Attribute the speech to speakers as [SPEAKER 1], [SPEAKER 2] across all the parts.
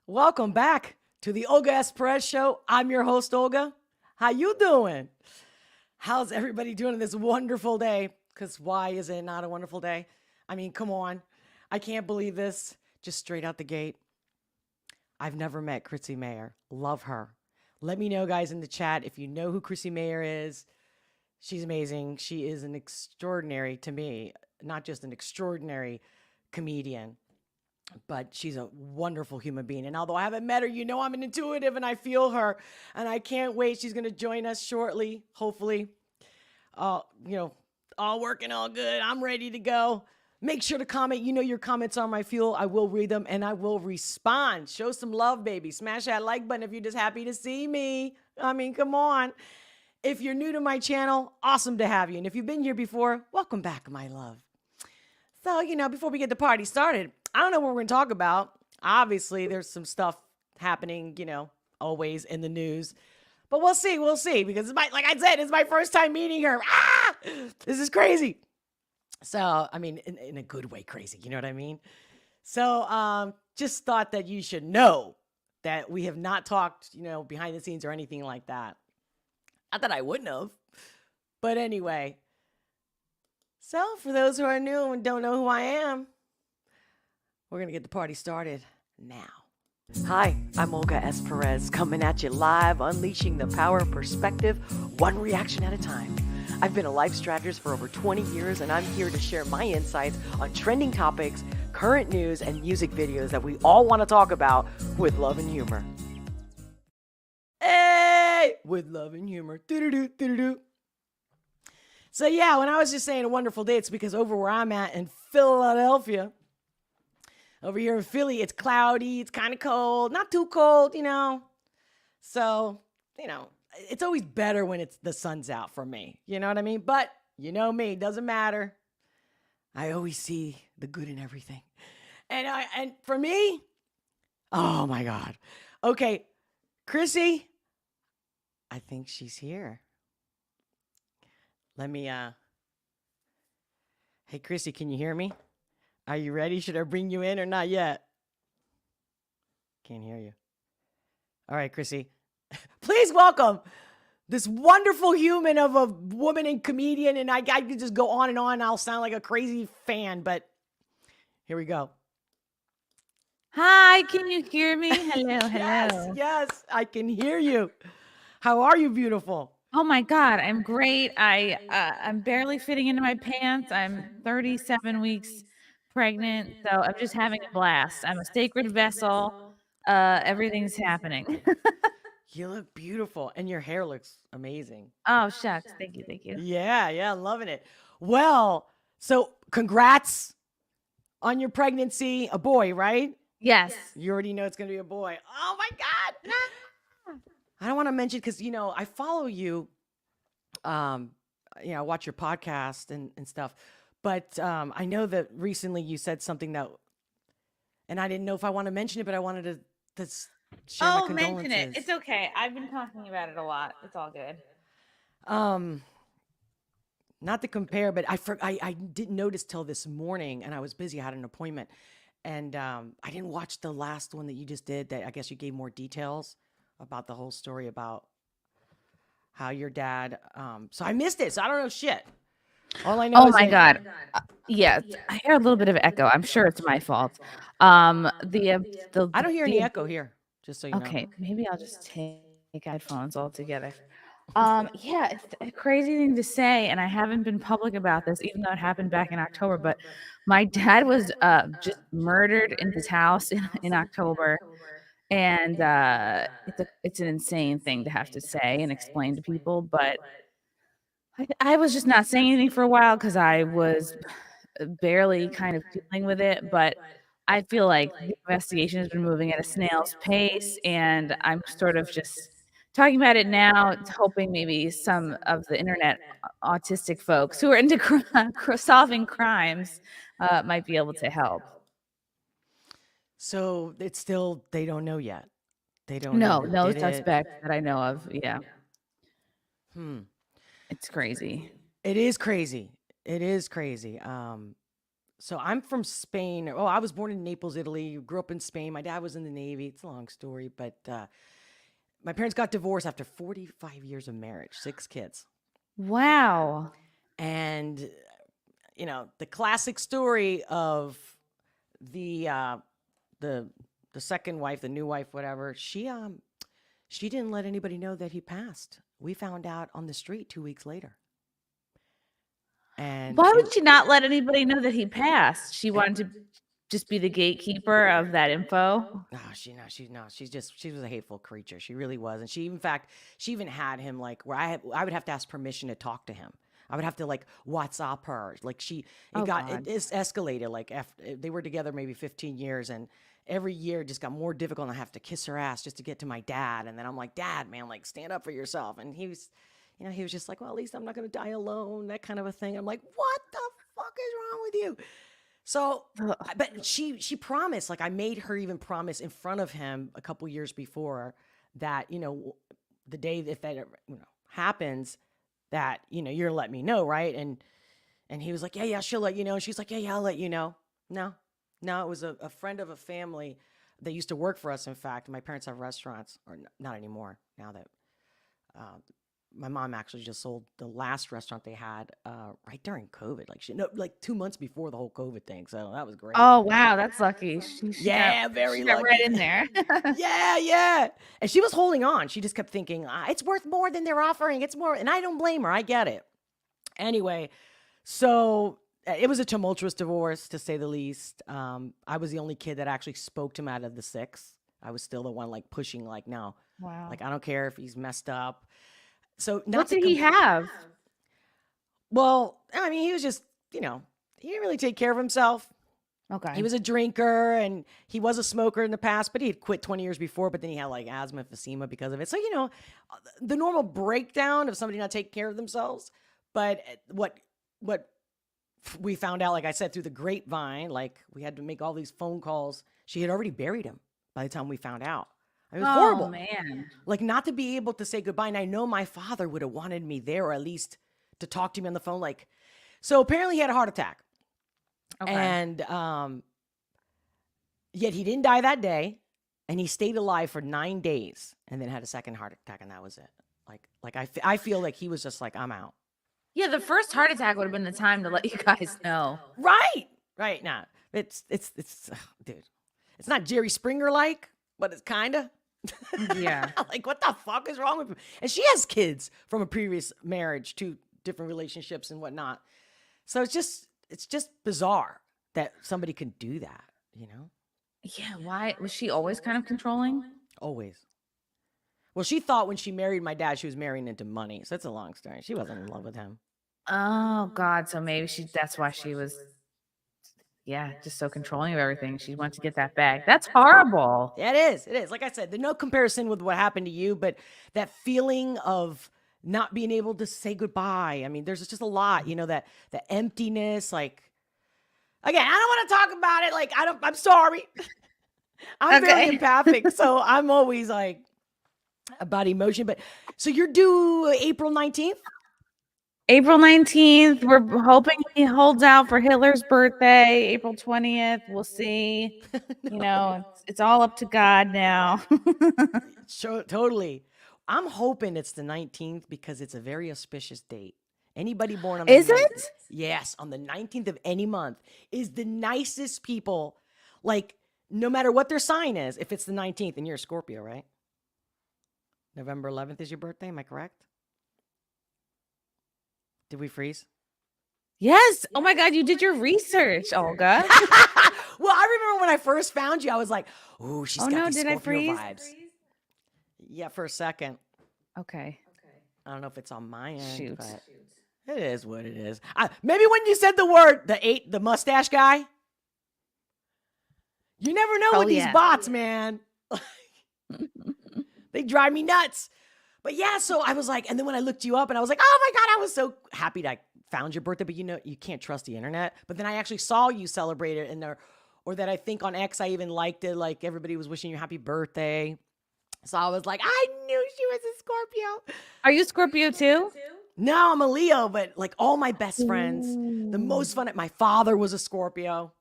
[SPEAKER 1] Welcome back to the Olga S. Pérez show. I'm your host, Olga. How you doing? How's everybody doing on this wonderful day? Because why is it not a wonderful day? I mean, come on. I can't believe this. Just straight out the gate. I've never met Chrissie Mayr. Love her. Let me know, guys, in the chat if you know who Chrissie Mayr is. She's amazing. She is an extraordinary, to me, not just an extraordinary comedian, but she's a wonderful human being. And although I haven't met her, you know I'm an intuitive and I feel her. And I can't wait. She's going to join us shortly, hopefully. All working all good. I'm ready to go. Make sure to comment. You know your comments are my fuel. I will read them and I will respond. Show some love, baby. Smash that like button if you're just happy to see me. I mean, come on. If you're new to my channel, awesome to have you. And if you've been here before, welcome back, my love. So, before we get the party started, I don't know what we're going to talk about. Obviously, there's some stuff happening, always in the news. But we'll see. We'll see. Because, like I said, it's my first time meeting her. This is crazy. So, I mean, in a good way crazy. You know what I mean? So, just thought that you should know that we have not talked, behind the scenes or anything like that. Not that I wouldn't have. But anyway. So, for those who are new and don't know who I am, we're going to get the party started now. Hi, I'm Olga S. Pérez, coming at you live, unleashing the power of perspective, one reaction at a time. I've been a life strategist for over 20 years, and I'm here to share my insights on trending topics, current news, and music videos that we all want to talk about with love and humor. Hey! With love and humor. Do-do-do, do-do-do. So yeah, when I was just saying a wonderful day, it's because over where I'm at in Philadelphia, over here in Philly, it's cloudy, it's kind of cold, not too cold, So, it's always better when the sun's out for me. You know what I mean? But you know me, doesn't matter. I always see the good in everything. And for me, oh my God. Okay, Chrissie, I think she's here. Let me, hey, Chrissie, can you hear me? Are you ready? Should I bring you in or not yet? Can't hear you. All right, Chrissie. Please welcome this wonderful human of a woman and comedian. And I could just go on and on. I'll sound like a crazy fan, but here we go.
[SPEAKER 2] Hi, can you hear me? Hello, hello.
[SPEAKER 1] Yes, I can hear you. How are you, beautiful?
[SPEAKER 2] Oh my God, I'm great. I'm barely fitting into my pants. I'm 37 weeks pregnant, so I'm just having a blast. I'm a sacred vessel. Everything's happening.
[SPEAKER 1] You look beautiful, and your hair looks amazing.
[SPEAKER 2] Oh shucks, thank you, thank you.
[SPEAKER 1] Yeah, I'm loving it. Well, so congrats on your pregnancy. A boy, right?
[SPEAKER 2] Yes.
[SPEAKER 1] You already know it's going to be a boy. Oh my God. I don't want to mention because, I follow you. I watch your podcast and stuff. But I know that recently you said something that, and I didn't know if I want to mention it, but I wanted to share my condolences.
[SPEAKER 2] Mention it. It's okay. I've been talking about it a lot. It's all good.
[SPEAKER 1] Not to compare, but I didn't notice till this morning, and I was busy. I had an appointment, and I didn't watch the last one that you just did. That I guess you gave more details about the whole story about how your dad. So I missed it. So I don't know shit. All I know.
[SPEAKER 2] Oh my God. Yeah, I hear a little bit of echo. I'm sure it's my fault.
[SPEAKER 1] I don't hear any echo here. Just so you know.
[SPEAKER 2] Okay, maybe I'll just take headphones altogether. Yeah, it's a crazy thing to say, and I haven't been public about this, even though it happened back in October. But my dad was just murdered in his house in October, and it's an insane thing to have to say and explain to people. But I was just not saying anything for a while because I was barely kind of dealing with it. But I feel like the investigation has been moving at a snail's pace, and I'm sort of just talking about it now, hoping maybe some of the internet autistic folks who are into solving crimes might be able to help.
[SPEAKER 1] So it's still, they don't know yet. They don't
[SPEAKER 2] No
[SPEAKER 1] know. No
[SPEAKER 2] suspect that I know of. Yeah. It's crazy.
[SPEAKER 1] It is crazy. It is crazy. So I'm from Spain. Oh, I was born in Naples, Italy. Grew up in Spain. My dad was in the Navy. It's a long story, but my parents got divorced after 45 years of marriage, 6 kids.
[SPEAKER 2] Wow.
[SPEAKER 1] And the classic story of the uh, the the second wife, the new wife, whatever. She didn't let anybody know that he passed. We found out on the street 2 weeks later. And
[SPEAKER 2] Why would she not let anybody know that he passed? She wanted to just be the gatekeeper of that info.
[SPEAKER 1] no, she was a hateful creature. She really was. And in fact, she even had him like where I would have to ask permission to talk to him. I would have to like WhatsApp her. Like it escalated. Like after they were together maybe 15 years, and every year it just got more difficult. And I have to kiss her ass just to get to my dad. And then I'm like, Dad, man, like stand up for yourself. And he was just like, well, at least I'm not going to die alone. That kind of a thing. I'm like, what the fuck is wrong with you? So, but she promised, like I made her even promise in front of him a couple years before that, the day if that happens, that, you're gonna let me know, right? And he was like, yeah, she'll let you know. And she's like, yeah, I'll let you know. No, it was a friend of a family that used to work for us. In fact, my parents have restaurants, or not anymore now that my mom actually just sold the last restaurant they had right during COVID, like 2 months before the whole COVID thing. So that was great.
[SPEAKER 2] Oh wow, that's lucky. She
[SPEAKER 1] Very
[SPEAKER 2] got
[SPEAKER 1] lucky.
[SPEAKER 2] right in there.
[SPEAKER 1] Yeah. And she was holding on. She just kept thinking, it's worth more than they're offering. It's more. And I don't blame her. I get it. Anyway, so it was a tumultuous divorce, to say the least. I was the only kid that actually spoke to him out of the 6. I was still the one like pushing, like, no.
[SPEAKER 2] Wow.
[SPEAKER 1] Like, I don't care if he's messed up. So
[SPEAKER 2] what did he have?
[SPEAKER 1] Well, I mean, he was just, he didn't really take care of himself.
[SPEAKER 2] Okay.
[SPEAKER 1] He was a drinker and he was a smoker in the past, but he had quit 20 years before, but then he had like asthma, emphysema because of it. So, the normal breakdown of somebody not taking care of themselves. But what we found out, like I said, through the grapevine, like we had to make all these phone calls. She had already buried him by the time we found out. It was horrible.
[SPEAKER 2] Man.
[SPEAKER 1] Like not to be able to say goodbye. And I know my father would have wanted me there, or at least to talk to me on the phone. Like, so apparently he had a heart attack. Okay. And yet he didn't die that day, and he stayed alive for 9 days, and then had a second heart attack, and that was it. Like I feel like he was just like, I'm out.
[SPEAKER 2] Yeah, the first heart attack would have been the time to let you guys know.
[SPEAKER 1] Right. Now it's dude, it's not Jerry Springer like, but it's kind of.
[SPEAKER 2] Yeah.
[SPEAKER 1] Like, what the fuck is wrong with him? And she has kids from a previous marriage, 2 different relationships and whatnot. So it's just bizarre that somebody can do that,
[SPEAKER 2] Yeah. Why was she always kind of controlling?
[SPEAKER 1] Always. Well, she thought when she married my dad, she was marrying into money. So that's a long story. She wasn't in love with him.
[SPEAKER 2] Oh God. So maybe that's why she was, just so controlling of everything. She wanted to get that bag. That's horrible.
[SPEAKER 1] Yeah, it is. Like I said, there's no comparison with what happened to you, but that feeling of not being able to say goodbye. I mean, there's just a lot, that the emptiness, like, again, I don't want to talk about it. Like, I'm sorry. I'm very empathic. So I'm always like about emotion, but so you're due April 19th?
[SPEAKER 2] April 19th. We're hoping he holds out for Hitler's birthday, April 20th. We'll see. It's all up to God now.
[SPEAKER 1] Sure, totally. I'm hoping it's the 19th because it's a very auspicious date. Anybody born on the 19th,
[SPEAKER 2] Is it?
[SPEAKER 1] Yes, on the 19th of any month is the nicest people. Like, no matter what their sign is, if it's the 19th, and you're a Scorpio, right? November 11th is your birthday, am I correct? Did we freeze?
[SPEAKER 2] Yes. Oh my God, you did your research, Olga.
[SPEAKER 1] Well, I remember when I first found you, I was like, "Ooh, she's got these Scorpio vibes." Yeah, for a second.
[SPEAKER 2] Okay.
[SPEAKER 1] I don't know if it's on my end.
[SPEAKER 2] Shoot.
[SPEAKER 1] But it is what it is. Maybe when you said the word, the mustache guy. You never know with these bots, man. They drive me nuts. But yeah, so I was like, and then when I looked you up and I was like, oh my God, I was so happy that I found your birthday, but you can't trust the internet. But then I actually saw you celebrate it or that I think on X, I even liked it. Like everybody was wishing you happy birthday. So I was like, I knew she was a Scorpio.
[SPEAKER 2] Are you Scorpio too?
[SPEAKER 1] No, I'm a Leo, but like all my best friends, the
[SPEAKER 2] Ooh.
[SPEAKER 1] most fun. My father was a Scorpio.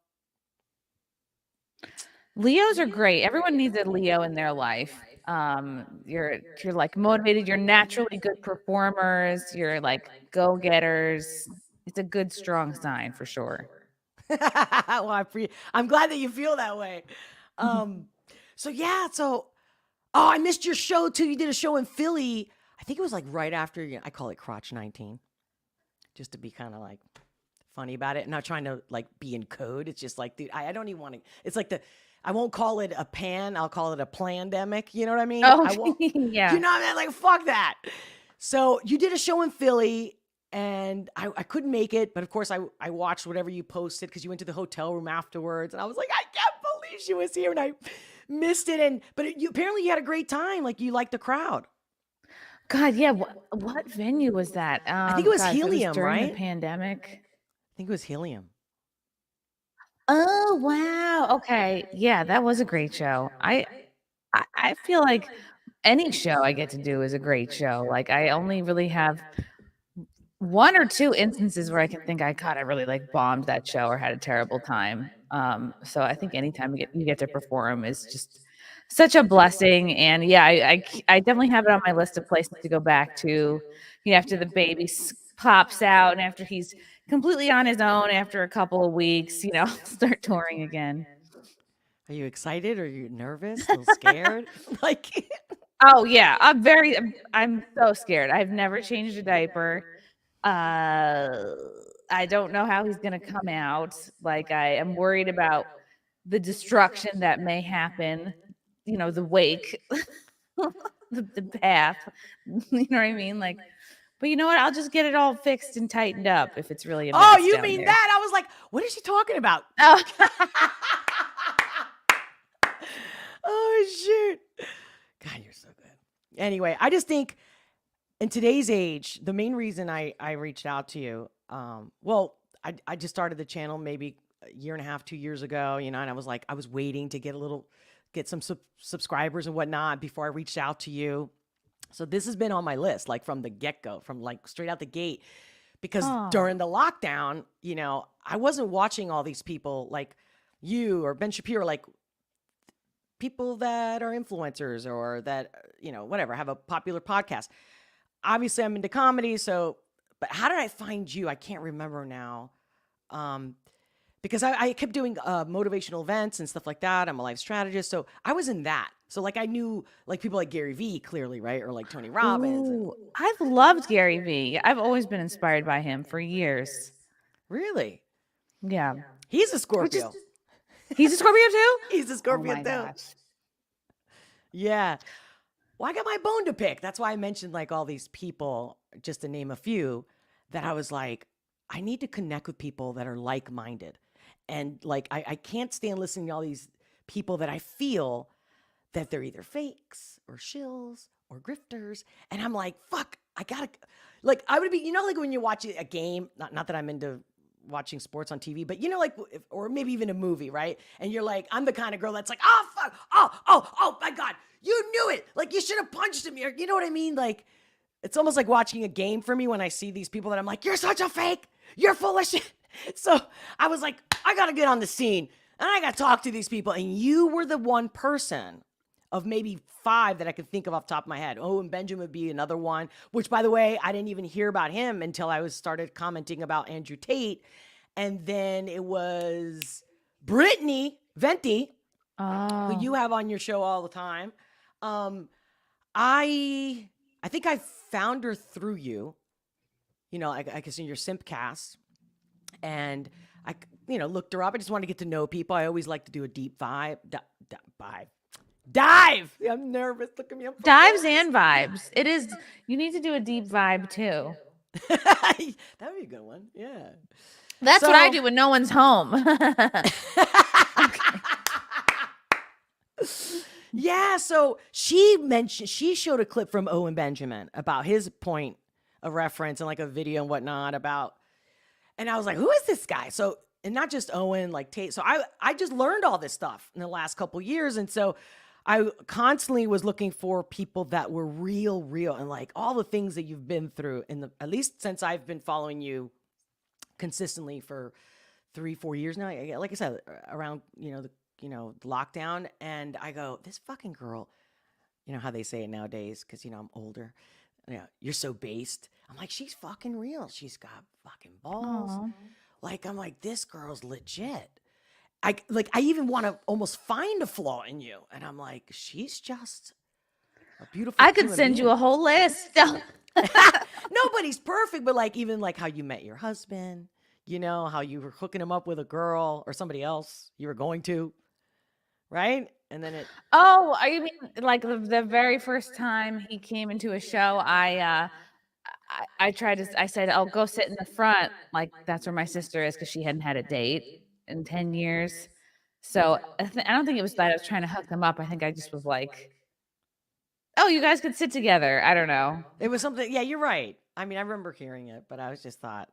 [SPEAKER 2] Leos are great. Everyone needs a Leo in their life. You're like motivated. You're naturally good performers. You're like go-getters. It's a good, strong sign for sure.
[SPEAKER 1] Well, I'm glad that you feel that way. Um, so yeah, so I missed your show too. You did a show in Philly. I think it was like right after I call it Crotch 19, just to be kind of like funny about it. I'm not trying to like be in code. It's just like, dude, I don't even want to. It's like I won't call it a pan. I'll call it a plandemic. You know what I mean?
[SPEAKER 2] Oh,
[SPEAKER 1] I won't.
[SPEAKER 2] yeah.
[SPEAKER 1] You know what I mean? Like fuck that. So you did a show in Philly. And I couldn't make it, but of course I watched whatever you posted because you went to the hotel room afterwards, and I was like, I can't believe she was here, and I missed it. But you apparently you had a great time, like you liked the crowd.
[SPEAKER 2] God, yeah. What venue was that?
[SPEAKER 1] I think it was
[SPEAKER 2] God, if it was
[SPEAKER 1] Helium,
[SPEAKER 2] during the
[SPEAKER 1] right?
[SPEAKER 2] pandemic.
[SPEAKER 1] I think it was Helium.
[SPEAKER 2] Oh, wow. Okay. Yeah, that was a great show. I feel like any show I get to do is a great show. Like I only really have one or two instances where I can think I really like bombed that show or had a terrible time. So I think anytime you get to perform is just such a blessing. And yeah, I definitely have it on my list of places to go back to. After the baby pops out and after he's completely on his own after a couple of weeks, start touring again.
[SPEAKER 1] Are you excited? Are you nervous? A little scared? Like,
[SPEAKER 2] Oh yeah, I'm so scared. I've never changed a diaper. Uh, I don't know how he's gonna come out. Like I am worried about the destruction that may happen. The wake, the path. You know what I mean? Like, but you know what? I'll just get it all fixed and tightened up if it's really a
[SPEAKER 1] oh,
[SPEAKER 2] mess
[SPEAKER 1] you
[SPEAKER 2] down
[SPEAKER 1] mean
[SPEAKER 2] there.
[SPEAKER 1] that? I was like, what is she talking about?
[SPEAKER 2] Oh.
[SPEAKER 1] Oh shoot. God, you're so good. Anyway, I just think in today's age, the main reason I reached out to you, I just started the channel maybe a year and a half, 2 years ago, and I was like, I was waiting to get some subscribers and whatnot before I reached out to you. So this has been on my list, like from the get-go, from like straight out the gate, because during the lockdown, I wasn't watching all these people like you or Ben Shapiro, like people that are influencers or that, whatever, have a popular podcast. Obviously I'm into comedy. So, but how did I find you? I can't remember now. Because I kept doing motivational events and stuff like that. I'm a life strategist. So I was in that. So like I knew like people like Gary Vee clearly, right? Or like Tony Robbins.
[SPEAKER 2] Ooh, I've loved Gary Vee. I've always been inspired by him for years.
[SPEAKER 1] Really?
[SPEAKER 2] Yeah.
[SPEAKER 1] He's a Scorpio.
[SPEAKER 2] He's a Scorpio too?
[SPEAKER 1] He's a Scorpio
[SPEAKER 2] oh my
[SPEAKER 1] too.
[SPEAKER 2] Gosh.
[SPEAKER 1] Yeah. Well, I got my bone to pick. That's why I mentioned like all these people, just to name a few, that I was like, I need to connect with people that are like-minded. And like, I can't stand listening to all these people that I feel that they're either fakes or shills or grifters. And I'm like, fuck, I gotta, like, I would be, like when you watch a game, not that I'm into watching sports on TV, but like, or maybe even a movie, right? And you're like, I'm the kind of girl that's like, oh, fuck, oh my God, you knew it. Like, you should have punched him. You know what I mean? Like, it's almost like watching a game for me when I see these people that I'm like, you're such a fake. You're full of shit. So I was like, I got to get on the scene and I got to talk to these people. And you were the one person of maybe 5 that I could think of off the top of my head. Oh, and Benjamin would be another one, which by the way, I didn't even hear about him until I started commenting about Andrew Tate. And then it was Brittany Venti, who you have on your show all the time. I think I found her through you, I guess in your Simpcast. And I, looked her up. I just wanted to get to know people. I always like to do a deep dive. I'm nervous. Look at me.
[SPEAKER 2] Dives and vibes. It is. You need to do a deep vibe too.
[SPEAKER 1] That would be a good one. Yeah.
[SPEAKER 2] That's what I do when no one's home.
[SPEAKER 1] Yeah. So she showed a clip from Owen Benjamin about his point of reference and like a video and whatnot about. And I was like, who is this guy? So, and not just Owen, like Tate. So I just learned all this stuff in the last couple years. And so I constantly was looking for people that were real, and like all the things that you've been through at least since I've been following you consistently for 3-4 years now. Like I said, around the lockdown, and I go, this fucking girl, you know how they say it nowadays, because I'm older. You're so based. I'm like, she's fucking real. She's got fucking balls.
[SPEAKER 2] Aw.
[SPEAKER 1] Like, I'm like, this girl's legit. I even want to almost find a flaw in you, and I'm like, she's just a beautiful.
[SPEAKER 2] I could send you a whole list.
[SPEAKER 1] Nobody's perfect, but like even like how you met your husband, how you were hooking him up with a girl or somebody else you were going to, right? And then it.
[SPEAKER 2] Oh, you mean like the very first time he came into a show, I said, "Oh, go sit in the front." Like that's where my sister is, because she hadn't had a date in 10 years. So I don't think it was that I was trying to hook them up. I think I just was like, "Oh, you guys could sit together." I don't know.
[SPEAKER 1] It was something. Yeah, you're right. I mean, I remember hearing it, but I was just thought.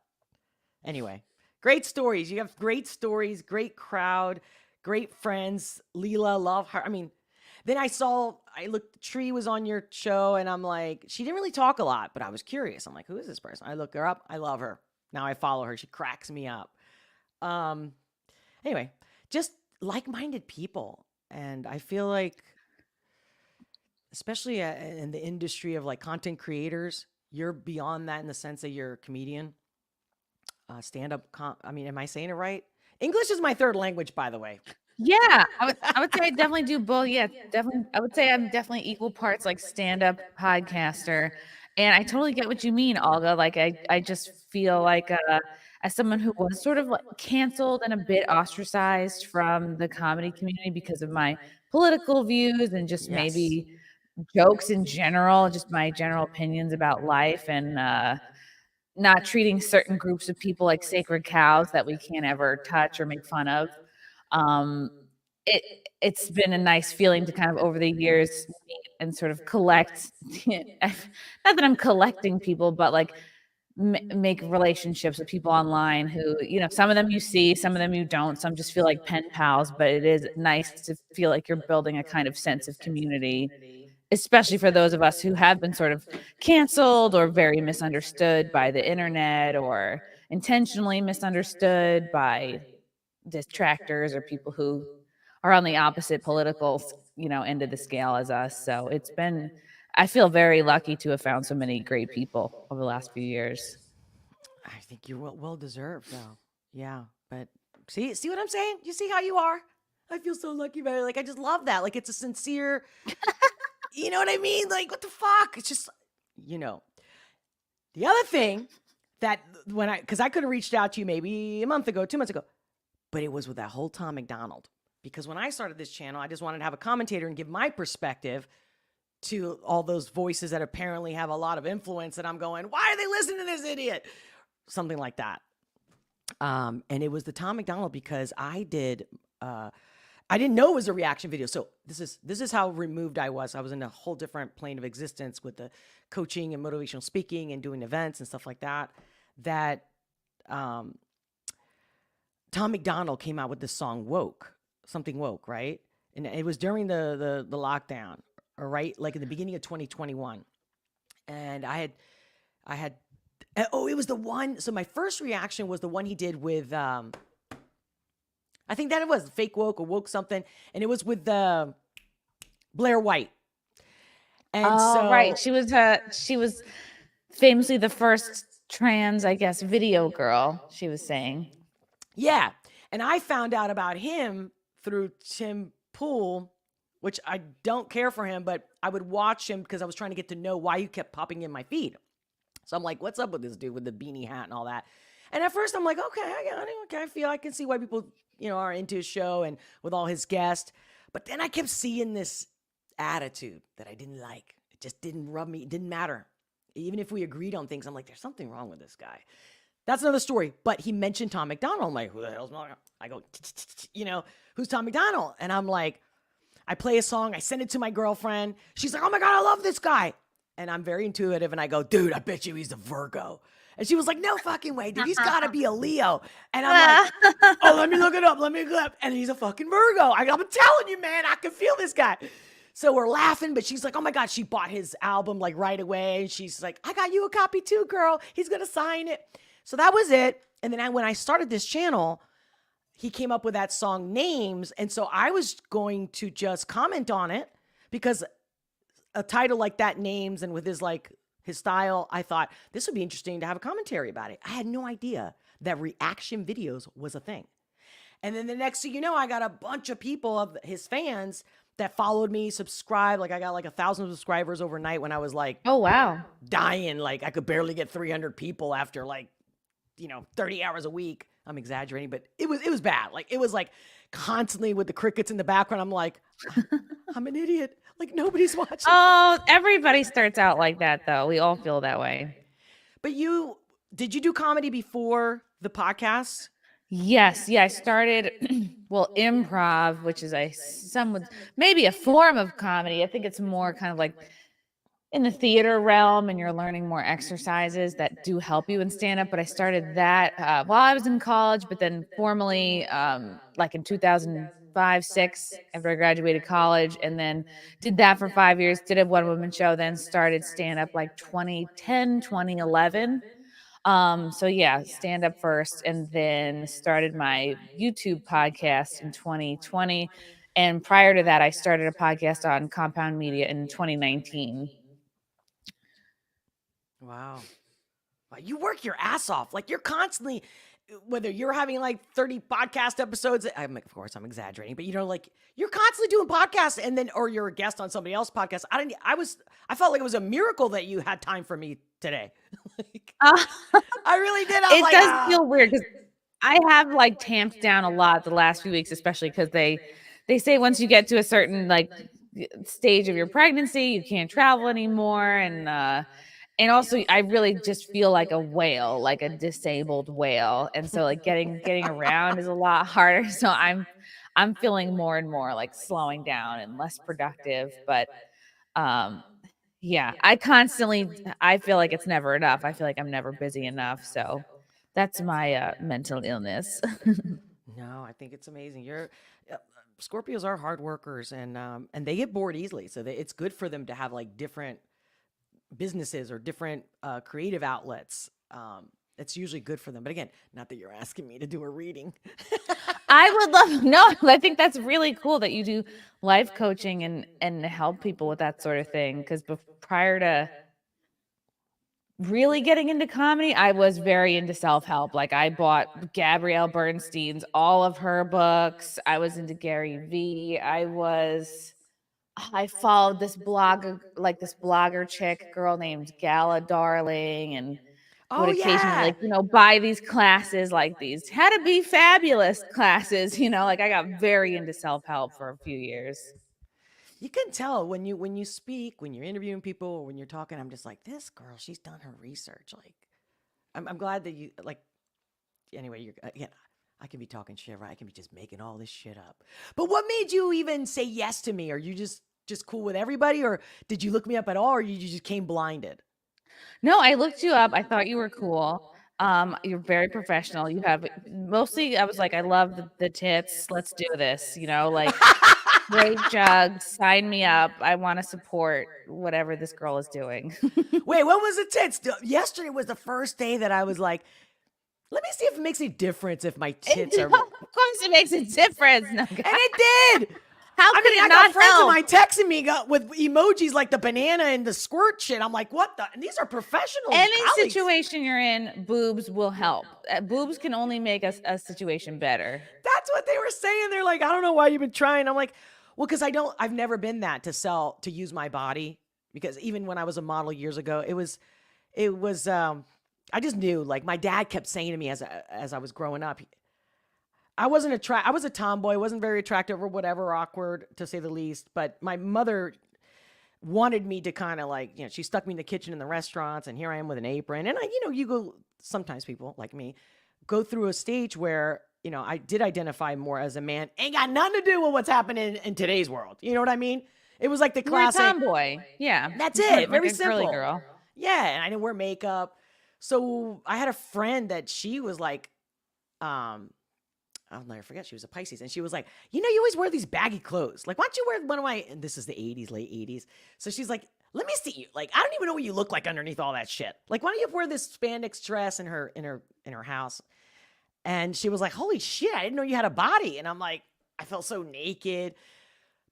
[SPEAKER 1] Anyway, great stories. You have great stories, great crowd, great friends. Leela, love her. I mean, then I looked, Tree was on your show, and I'm like, she didn't really talk a lot, but I was curious. I'm like, who is this person? I look her up. I love her. Now I follow her. She cracks me up. Anyway, just like-minded people. And I feel like, especially in the industry of like content creators, you're beyond that in the sense that you're a comedian, stand-up. I mean, am I saying it right? English is my third language, by the way.
[SPEAKER 2] Yeah, I would say I definitely do both. Yeah, definitely. I would say I'm definitely equal parts like stand-up podcaster. And I totally get what you mean, Olga. Like I just feel like as someone who was sort of like canceled and a bit ostracized from the comedy community because of my political views and just
[SPEAKER 1] Yes.
[SPEAKER 2] maybe jokes in general, just my general opinions about life, and not treating certain groups of people like sacred cows that we can't ever touch or make fun of. Um, it's been a nice feeling to kind of over the years meet and sort of collect, not that I'm collecting people, but like make relationships with people online who, some of them you see, some of them you don't. Some just feel like pen pals, but it is nice to feel like you're building a kind of sense of community, especially for those of us who have been sort of canceled or very misunderstood by the internet, or intentionally misunderstood by detractors or people who are on the opposite political, end of the scale as us. So I feel very lucky to have found so many great people over the last few years.
[SPEAKER 1] I think you're well deserved, though. Yeah, but see what I'm saying? You see how you are? I feel so lucky about it. Like, I just love that. Like, it's a sincere, you know what I mean? Like, what the fuck? It's just, The other thing that because I could have reached out to you maybe a month ago, 2 months ago, but it was with that whole Tom McDonald. Because when I started this channel, I just wanted to have a commentator and give my perspective to all those voices that apparently have a lot of influence. And I'm going, why are they listening to this idiot? Something like that. And it was the Tom McDonald, because I didn't know it was a reaction video. So this is how removed I was. I was in a whole different plane of existence with the coaching and motivational speaking and doing events and stuff like that. Tom McDonald came out with this song something woke, right? And it was during the lockdown, or right, like in the beginning of 2021. And I had it was the one. So my first reaction was the one he did with I think that it was fake woke or woke something, and it was with Blair White. And
[SPEAKER 2] right, she was famously the first trans, I guess, video girl. She was saying,
[SPEAKER 1] yeah. And I found out about him through Tim Pool, which I don't care for him, but I would watch him because I was trying to get to know why he kept popping in my feed. So I'm like, what's up with this dude with the beanie hat and all that? And at first I'm like, okay, I can see why people, are into his show and with all his guests. But then I kept seeing this attitude that I didn't like. It just didn't rub me. It didn't matter. Even if we agreed on things, I'm like, there's something wrong with this guy. That's another story. But he mentioned Tom McDonald. I'm like, who the hell's Tom? I go, who's Tom McDonald? And I'm like, I play a song. I send it to my girlfriend. She's like, oh my God, I love this guy. And I'm very intuitive. And I go, dude, I bet you he's a Virgo. And she was like, no fucking way, dude. He's got to be a Leo. And I'm like, oh, let me look it up. And he's a fucking Virgo. I'm telling you, man, I can feel this guy. So we're laughing, but she's like, oh my God, she bought his album like right away. And she's like, I got you a copy too, girl. He's going to sign it. So that was it. And then when I started this channel, he came up with that song Names. And so I was going to just comment on it because a title like that, Names, and with his style, I thought this would be interesting to have a commentary about it. I had no idea that reaction videos was a thing. And then the next thing you know, I got a bunch of people of his fans that followed me, subscribed. Like I got like 1,000 subscribers overnight when I was like,
[SPEAKER 2] oh wow,
[SPEAKER 1] dying. Like I could barely get 300 people after 30 hours a week. I'm exaggerating, but it was bad. Like it was like constantly with the crickets in the background. I'm like, I'm an idiot. Like nobody's watching.
[SPEAKER 2] Oh, everybody starts out like that though. We all feel that way.
[SPEAKER 1] But did you do comedy before the podcast?
[SPEAKER 2] Yes. Yeah. I started, improv, which is maybe a form of comedy. I think it's more kind of like in the theater realm, and you're learning more exercises that do help you in stand up. But I started that while I was in college, but then formally, like in 2005, 6, after I graduated college, and then did that for 5 years, did a one woman show, then started stand up like 2010, 2011. So yeah, stand up first, and then started my YouTube podcast in 2020. And prior to that, I started a podcast on Compound Media in 2019.
[SPEAKER 1] Wow. You work your ass off. Like you're constantly, whether you're having like 30 podcast episodes, of course I'm exaggerating, but like you're constantly doing podcasts or you're a guest on somebody else's podcast. I felt like it was a miracle that you had time for me today. I really did.
[SPEAKER 2] It does feel weird because I have like tamped down a lot the last few weeks, especially because they say once you get to a certain like stage of your pregnancy, you can't travel anymore. And also I really just feel like a whale, like a disabled whale. And so like getting around is a lot harder. So I'm feeling more and more like slowing down and less productive. But yeah, I feel like it's never enough. I feel like I'm never busy enough. So that's my mental illness.
[SPEAKER 1] No, I think it's amazing. Scorpios are hard workers and they get bored easily. So it's good for them to have like different businesses or different creative outlets. It's usually good for them. But again, not that you're asking me to do a reading.
[SPEAKER 2] I think that's really cool that you do life coaching and help people with that sort of thing. Because prior to really getting into comedy, I was very into self-help. Like I bought Gabrielle Bernstein's, all of her books. I was into Gary Vee. I followed this blogger chick girl named Gala Darling, and would occasionally buy these classes, like these how to be fabulous classes, like I got very into self-help for a few years.
[SPEAKER 1] You can tell when you speak, when you're interviewing people, or when you're talking. I'm just like, this girl, she's done her research. Like, I'm glad that you like. Anyway, I can be talking shit, right? I can be just making all this shit up. But what made you even say yes to me? Are you just cool with everybody, or did you look me up at all, or you just came blinded?
[SPEAKER 2] No, I looked you up. I thought you were cool. You're very professional. You have mostly. I was like, I love the tits. Let's do this. Like. Great jugs, sign me up. I want to support whatever this girl is doing.
[SPEAKER 1] Wait, what was the tits? Yesterday was the first day that I was like, let me see if it makes a difference if my tits are.
[SPEAKER 2] Of course, it makes a difference. No,
[SPEAKER 1] and it did.
[SPEAKER 2] How could it
[SPEAKER 1] I
[SPEAKER 2] not
[SPEAKER 1] got friends
[SPEAKER 2] help?
[SPEAKER 1] of mine texting me with emojis like the banana and the squirt shit. I'm like, what the? And these are professionals.
[SPEAKER 2] Any
[SPEAKER 1] colleagues.
[SPEAKER 2] situation you're in, boobs will help. Boobs can only make a situation better.
[SPEAKER 1] That's what they were saying. They're like, I don't know why you've been trying. I'm like, well, because I've never been that to use my body, because even when I was a model years ago, it was, I just knew, like my dad kept saying to me as I was growing up, I was a tomboy, wasn't very attractive or whatever, awkward to say the least. But my mother wanted me to kind of like, she stuck me in the kitchen in the restaurants, and here I am with an apron. And you go, sometimes people like me go through a stage where, I did identify more as a man. Ain't got nothing to do with what's happening in today's world. You know what I mean? It was like the classic
[SPEAKER 2] tomboy. Yeah.
[SPEAKER 1] That's it. Very
[SPEAKER 2] like
[SPEAKER 1] simple.
[SPEAKER 2] Girly girl.
[SPEAKER 1] Yeah. And I didn't wear makeup. So I had a friend that she was like, I'll never forget. She was a Pisces. And she was like, you always wear these baggy clothes. Like, why don't you wear one of my, and this is the 80s, late 80s. So she's like, let me see you. Like, I don't even know what you look like underneath all that shit. Like, why don't you wear this spandex dress in her house? And she was like, holy shit, I didn't know you had a body. And I'm like, I felt so naked.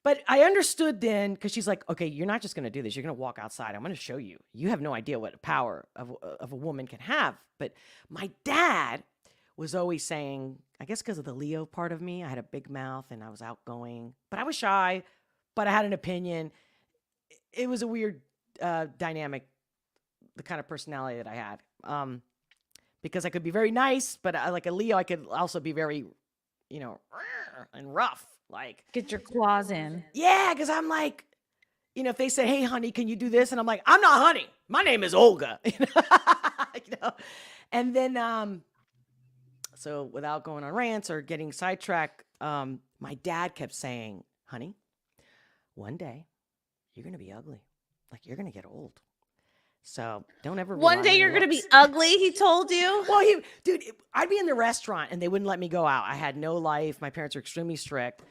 [SPEAKER 1] But I understood then, because she's like, okay, you're not just going to do this. You're going to walk outside. I'm going to show you. You have no idea what power of a woman can have. But my dad was always saying, I guess because of the Leo part of me, I had a big mouth and I was outgoing, but I was shy, but I had an opinion. It was a weird dynamic, the kind of personality that I had. Because I could be very nice, but like a Leo, I could also be very, and rough. Like,
[SPEAKER 2] get your claws in.
[SPEAKER 1] Yeah, because I'm like, if they say, hey, honey, can you do this? And I'm like, I'm not honey. My name is Olga. And then, so without going on rants or getting sidetracked, my dad kept saying, honey, one day you're going to be ugly. Like, you're going to get old. So don't ever.
[SPEAKER 2] One day you're going to be ugly, he told you?
[SPEAKER 1] Well, dude, I'd be in the restaurant and they wouldn't let me go out. I had no life. My parents were extremely strict.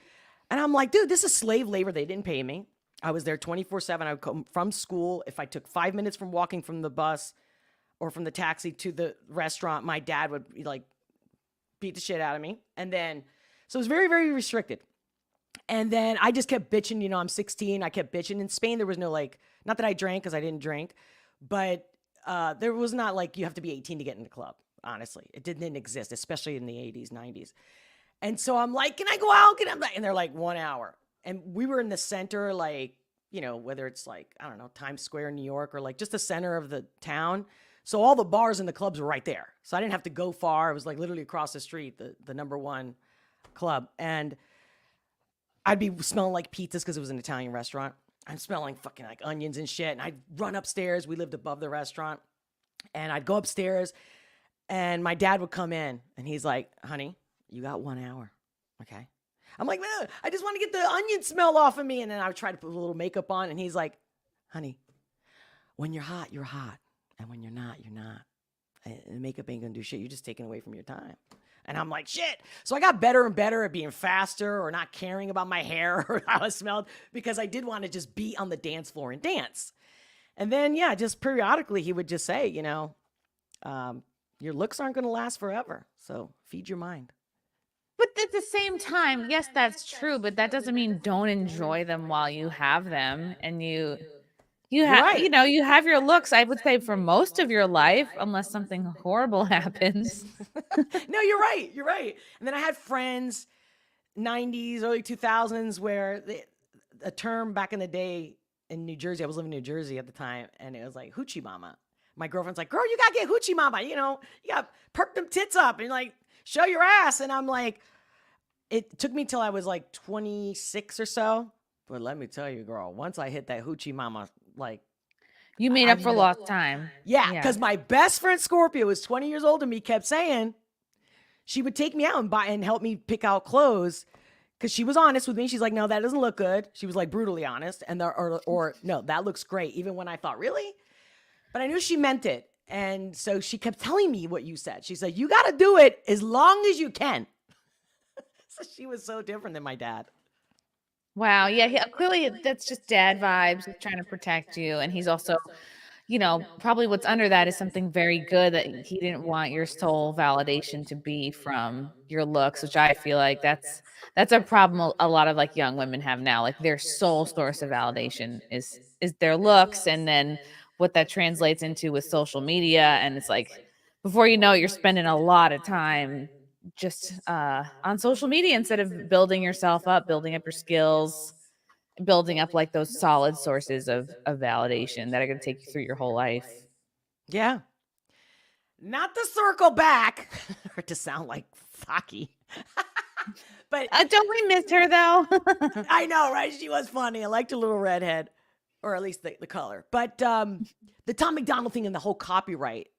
[SPEAKER 1] And I'm like, dude, this is slave labor. They didn't pay me. I was there 24/7. I would come from school. If I took 5 minutes from walking from the bus or from the taxi to the restaurant, my dad would beat the shit out of me. And then, so it was very, very restricted. And then I just kept bitching. I'm 16. I kept bitching. In Spain, there was no not that I drank because I didn't drink, but there was not like you have to be 18 to get in the club. Honestly, it didn't exist, especially in the 80s, 90s. And so I'm like, can I go out? And they're like 1 hour. And we were in the center, whether it's I don't know, Times Square, New York, or just the center of the town. So all the bars and the clubs were right there. So I didn't have to go far. It was literally across the street, the number one club. And I'd be smelling like pizzas because it was an Italian restaurant. I'm smelling fucking onions and shit. And I'd run upstairs. We lived above the restaurant. And I'd go upstairs and my dad would come in and he's like, honey, you got 1 hour. Okay. I'm like, man, I just want to get the onion smell off of me. And then I would try to put a little makeup on. And he's like, honey, when you're hot, you're hot. And when you're not, you're not. And makeup ain't going to do shit. You're just taking away from your time. And I'm like, shit. So I got better and better at being faster or not caring about my hair or how I smelled because I did want to just be on the dance floor and dance. And then, yeah, just periodically he would just say, your looks aren't going to last forever. So feed your mind.
[SPEAKER 2] But at the same time, yes, that's true, but that doesn't mean don't enjoy them while you have them. And you have,
[SPEAKER 1] right.
[SPEAKER 2] You have your looks, I would say, for most of your life, unless something horrible happens.
[SPEAKER 1] No, you're right. You're right. And then I had friends, 90s, early 2000s, where a term back in the day in New Jersey, I was living in New Jersey at the time, and it was like hoochie mama. My girlfriend's like, girl, you got to get hoochie mama. You got to perk them tits up and show your ass. And I'm like, it took me till I was 26 or so. But let me tell you, girl, once I hit that hoochie mama,
[SPEAKER 2] you made up for lost time.
[SPEAKER 1] Yeah, because my best friend Scorpio was 20 years older than me, kept saying she would take me out and buy and help me pick out clothes because she was honest with me. She's like, no, that doesn't look good. She was brutally honest. And or no, that looks great. Even when I thought, really? But I knew she meant it. And so she kept telling me what you said. She said, you got to do it as long as you can. So she was so different than my dad.
[SPEAKER 2] Wow. Yeah. Clearly, that's just dad vibes. He's trying to protect you. And he's also, probably what's under that is something very good that he didn't want your sole validation to be from your looks, which I feel like that's a problem a lot of young women have now. Their sole source of validation is their looks. And then what that translates into with social media. And it's before you know it, you're spending a lot of time just on social media instead of building yourself up, building up your skills, building up those solid sources of validation that are going to take you through your whole life.
[SPEAKER 1] Yeah. Not to circle back or to sound like Faki. But
[SPEAKER 2] don't we miss her though?
[SPEAKER 1] I know, right? She was funny. I liked her little redhead, or at least the color. But the Tom McDonald thing and the whole copyright.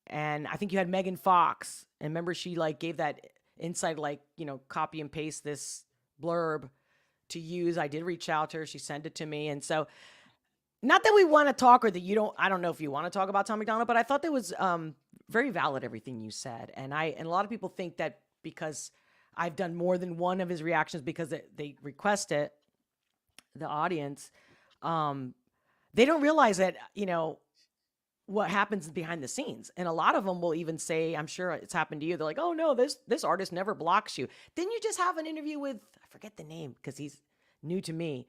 [SPEAKER 1] And I think you had Megan Fox. And remember, she gave that insight, copy and paste this blurb to use. I did reach out to her. She sent it to me. And so, not that we want to talk or that I don't know if you want to talk about Tom McDonald, but I thought that was very valid, everything you said. And a lot of people think that because I've done more than one of his reactions because they request it, the audience. They don't realize that, what happens behind the scenes. And a lot of them will even say, I'm sure it's happened to you. They're like, oh no, this artist never blocks you. Then you just have an interview with, I forget the name because he's new to me.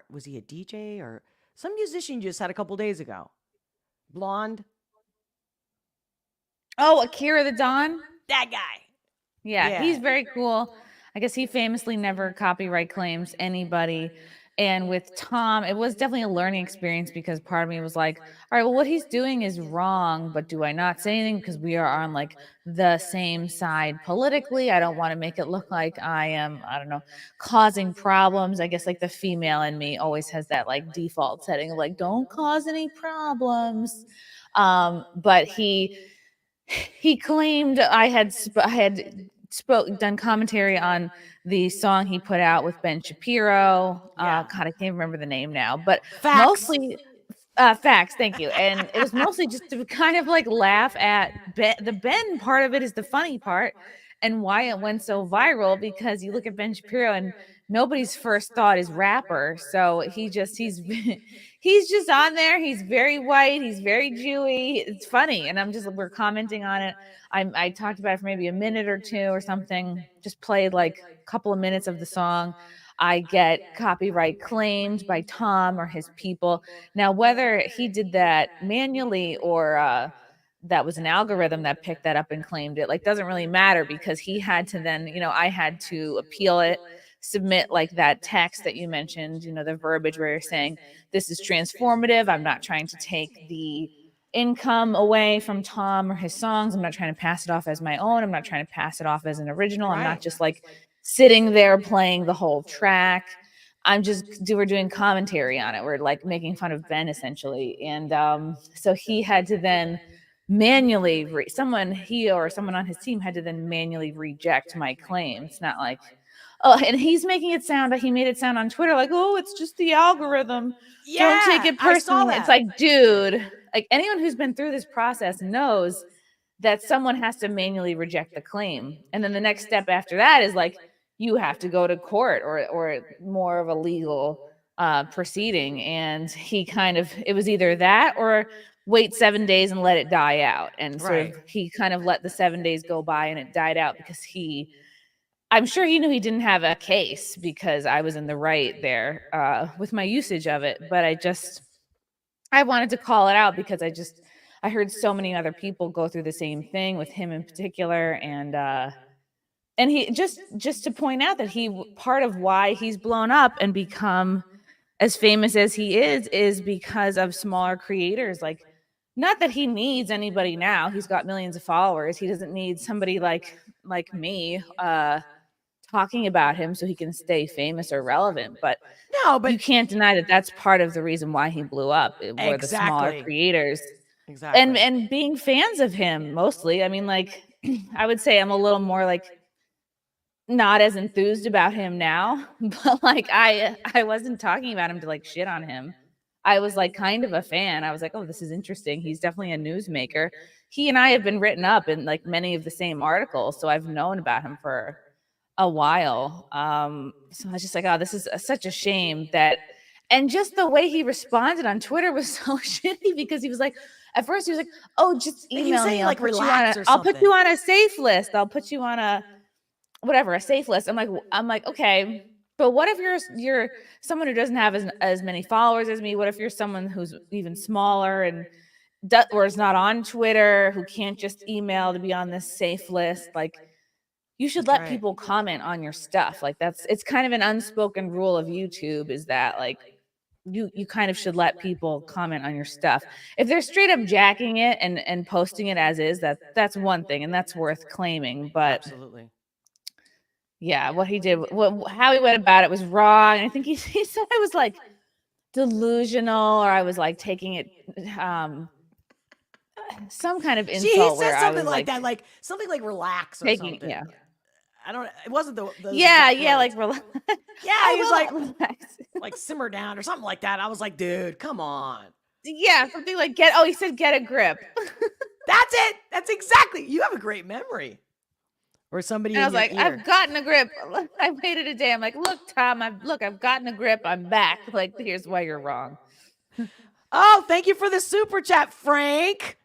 [SPEAKER 1] Was he a DJ or some musician you just had a couple days ago? Blonde.
[SPEAKER 2] Oh, Akira the Don?
[SPEAKER 1] That guy.
[SPEAKER 2] Yeah, he's very cool. I guess he famously never copyright claims anybody. And with Tom, it was definitely a learning experience because part of me was like, all right, well, what he's doing is wrong, but do I not say anything because we are on like the same side politically? I don't want to make it look like I am, I don't know, causing problems. I guess like the female in me always has that like default setting of like, don't cause any problems. But he claimed I had done commentary on the song he put out with Ben Shapiro. God, I can't remember the name now, but
[SPEAKER 1] Facts.
[SPEAKER 2] mostly facts. Thank you. And it was mostly just to kind of like laugh at Ben. The Ben part of it is the funny part, and why it went so viral because you look at Ben Shapiro and nobody's first thought is rapper. So he's he's just on there. He's very white. He's very Jewy. It's funny, and we're commenting on it. I talked about it for maybe a minute or two or something. Just played like a couple of minutes of the song. I get copyright claimed by Tom or his people. Now, whether he did that manually or that was an algorithm that picked that up and claimed it, like, doesn't really matter because he had to then, I had to appeal it, submit like that text that you mentioned, the verbiage where you're saying this is transformative. I'm not trying to take the income away from Tom or his songs. I'm not trying to pass it off as my own. I'm not trying to pass it off as an original. I'm not just like sitting there playing the whole track. We're doing commentary on it. We're like making fun of Ben essentially. And so he had to then manually someone on his team had to then manually reject my claim. It's not like, oh, and he made it sound on Twitter like, oh, it's just the algorithm. Don't take it personally. It's like, dude, like anyone who's been through this process knows that someone has to manually reject the claim. And then the next step after that is like, you have to go to court or more of a legal proceeding. And it was either that or wait 7 days and let it die out. And he kind of let the 7 days go by and it died out because I'm sure he knew he didn't have a case because I was in the right there with my usage of it. But I wanted to call it out because I heard so many other people go through the same thing with him in particular. And he just to point out that part of why he's blown up and become as famous as he is because of smaller creators. Like, not that he needs anybody now. He's got millions of followers. He doesn't need somebody like me talking about him so he can stay famous or relevant. But you can't deny that that's part of the reason why he blew up. Were the smaller creators.
[SPEAKER 1] Exactly.
[SPEAKER 2] And being fans of him mostly. I mean, like, I would say I'm a little more like not as enthused about him now, but like I wasn't talking about him to like shit on him. I was like kind of a fan. I was like, oh, this is interesting. He's definitely a newsmaker. He and I have been written up in like many of the same articles, so I've known about him for a while. So I was just like, oh, this is such a shame that. And just the way he responded on Twitter was so shitty because he was like, at first he was like, oh, just email me. I'll put you on a safe list. I'll put you on a safe list. I'm like, okay, but what if you're someone who doesn't have as many followers as me? What if you're someone who's even smaller and or is not on Twitter, who can't just email to be on this safe list? Like, you should let people comment on your stuff. Like, it's kind of an unspoken rule of YouTube, is that like you kind of should let people comment on your stuff. If they're straight up jacking it and posting it as is, that's one thing, and that's worth claiming. But
[SPEAKER 1] absolutely.
[SPEAKER 2] Yeah, what he did, how he went about it was wrong. I think he said I was like delusional, or I was like taking it some kind of insult.
[SPEAKER 1] He said
[SPEAKER 2] where
[SPEAKER 1] something
[SPEAKER 2] I was
[SPEAKER 1] like that, like something like relax or something.
[SPEAKER 2] Yeah.
[SPEAKER 1] I don't. It wasn't the
[SPEAKER 2] like relax.
[SPEAKER 1] Yeah, he was like relax. Like simmer down or something like that. I was like, dude, come on.
[SPEAKER 2] Yeah, something like he said get a grip.
[SPEAKER 1] That's it. That's exactly. You have a great memory. or somebody
[SPEAKER 2] And I
[SPEAKER 1] in
[SPEAKER 2] was
[SPEAKER 1] your
[SPEAKER 2] like,
[SPEAKER 1] ear.
[SPEAKER 2] I've gotten a grip. I waited a day. I'm like, look, Tom, I've gotten a grip. I'm back. Like, here's why you're wrong.
[SPEAKER 1] Oh, thank you for the super chat, Frank.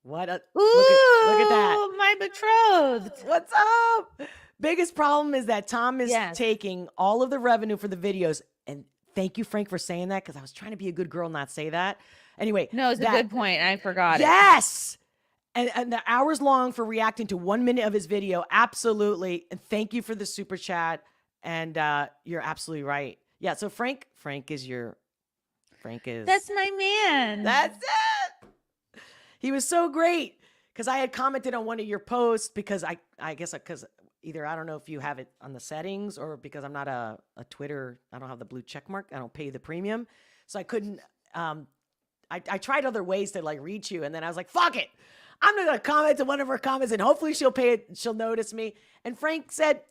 [SPEAKER 1] What a look at that.
[SPEAKER 2] Ooh, my betrothed.
[SPEAKER 1] What's up? Biggest problem is that Tom is
[SPEAKER 2] Yes.
[SPEAKER 1] taking all of the revenue for the videos. And thank you, Frank, for saying that, because I was trying to be a good girl and not say that. Anyway.
[SPEAKER 2] No, it's a good point. I forgot it.
[SPEAKER 1] Yes. And the hours long for reacting to 1 minute of his video. Absolutely. And thank you for the super chat. And you're absolutely right. Yeah. So Frank is.
[SPEAKER 2] That's my man.
[SPEAKER 1] That's it. He was so great because I had commented on one of your posts because I guess because either I don't know if you have it on the settings or because I'm not a Twitter. I don't have the blue check mark. I don't pay the premium. So I couldn't. I tried other ways to like reach you. And then I was like, fuck it. I'm not going to comment to one of her comments and hopefully she'll pay it. She'll notice me. And Frank said,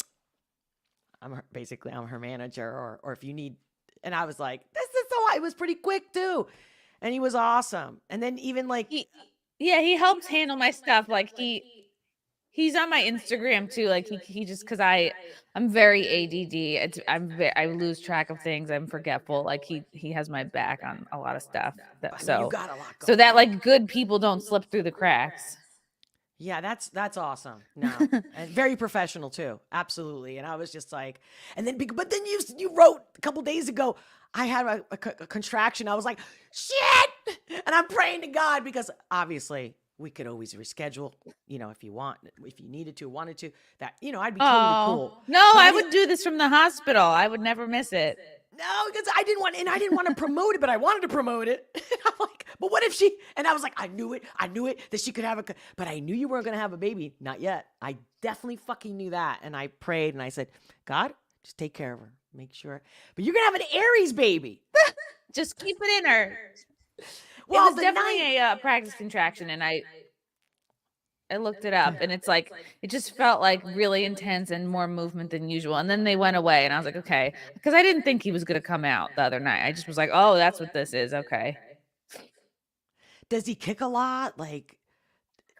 [SPEAKER 1] I'm her manager or if you need. And I was like, this is so, it was pretty quick too. And he was awesome. And then even like,
[SPEAKER 2] he helps handle my stuff. Like he's on my Instagram too. Like he just, cause I'm very ADD. I lose track of things. I'm forgetful. Like he has my back on a lot of stuff.
[SPEAKER 1] You got a lot going
[SPEAKER 2] so that like good people don't slip through the cracks.
[SPEAKER 1] Yeah, that's awesome. No, and very professional too. Absolutely. And I was just like, but then you wrote a couple days ago, I had a contraction. I was like, shit. And I'm praying to God because obviously we could always reschedule, if you needed to, wanted to, that, I'd be totally cool.
[SPEAKER 2] No, I would do this from the hospital. I would never miss it.
[SPEAKER 1] No, because I didn't want to promote it, but I wanted to promote it. I'm like, but what if she, and I was like, I knew it that she could have but I knew you weren't going to have a baby. Not yet. I definitely fucking knew that. And I prayed and I said, God, just take care of her. Make sure. But you're going to have an Aries baby.
[SPEAKER 2] Just keep it in her.
[SPEAKER 1] Well,
[SPEAKER 2] it was definitely a practice contraction. And I looked it up and it's like, it just felt like really intense and more movement than usual. And then they went away and I was like, okay, because I didn't think he was going to come out the other night. I just was like, oh, that's what this is. Okay.
[SPEAKER 1] Does he kick a lot? Like,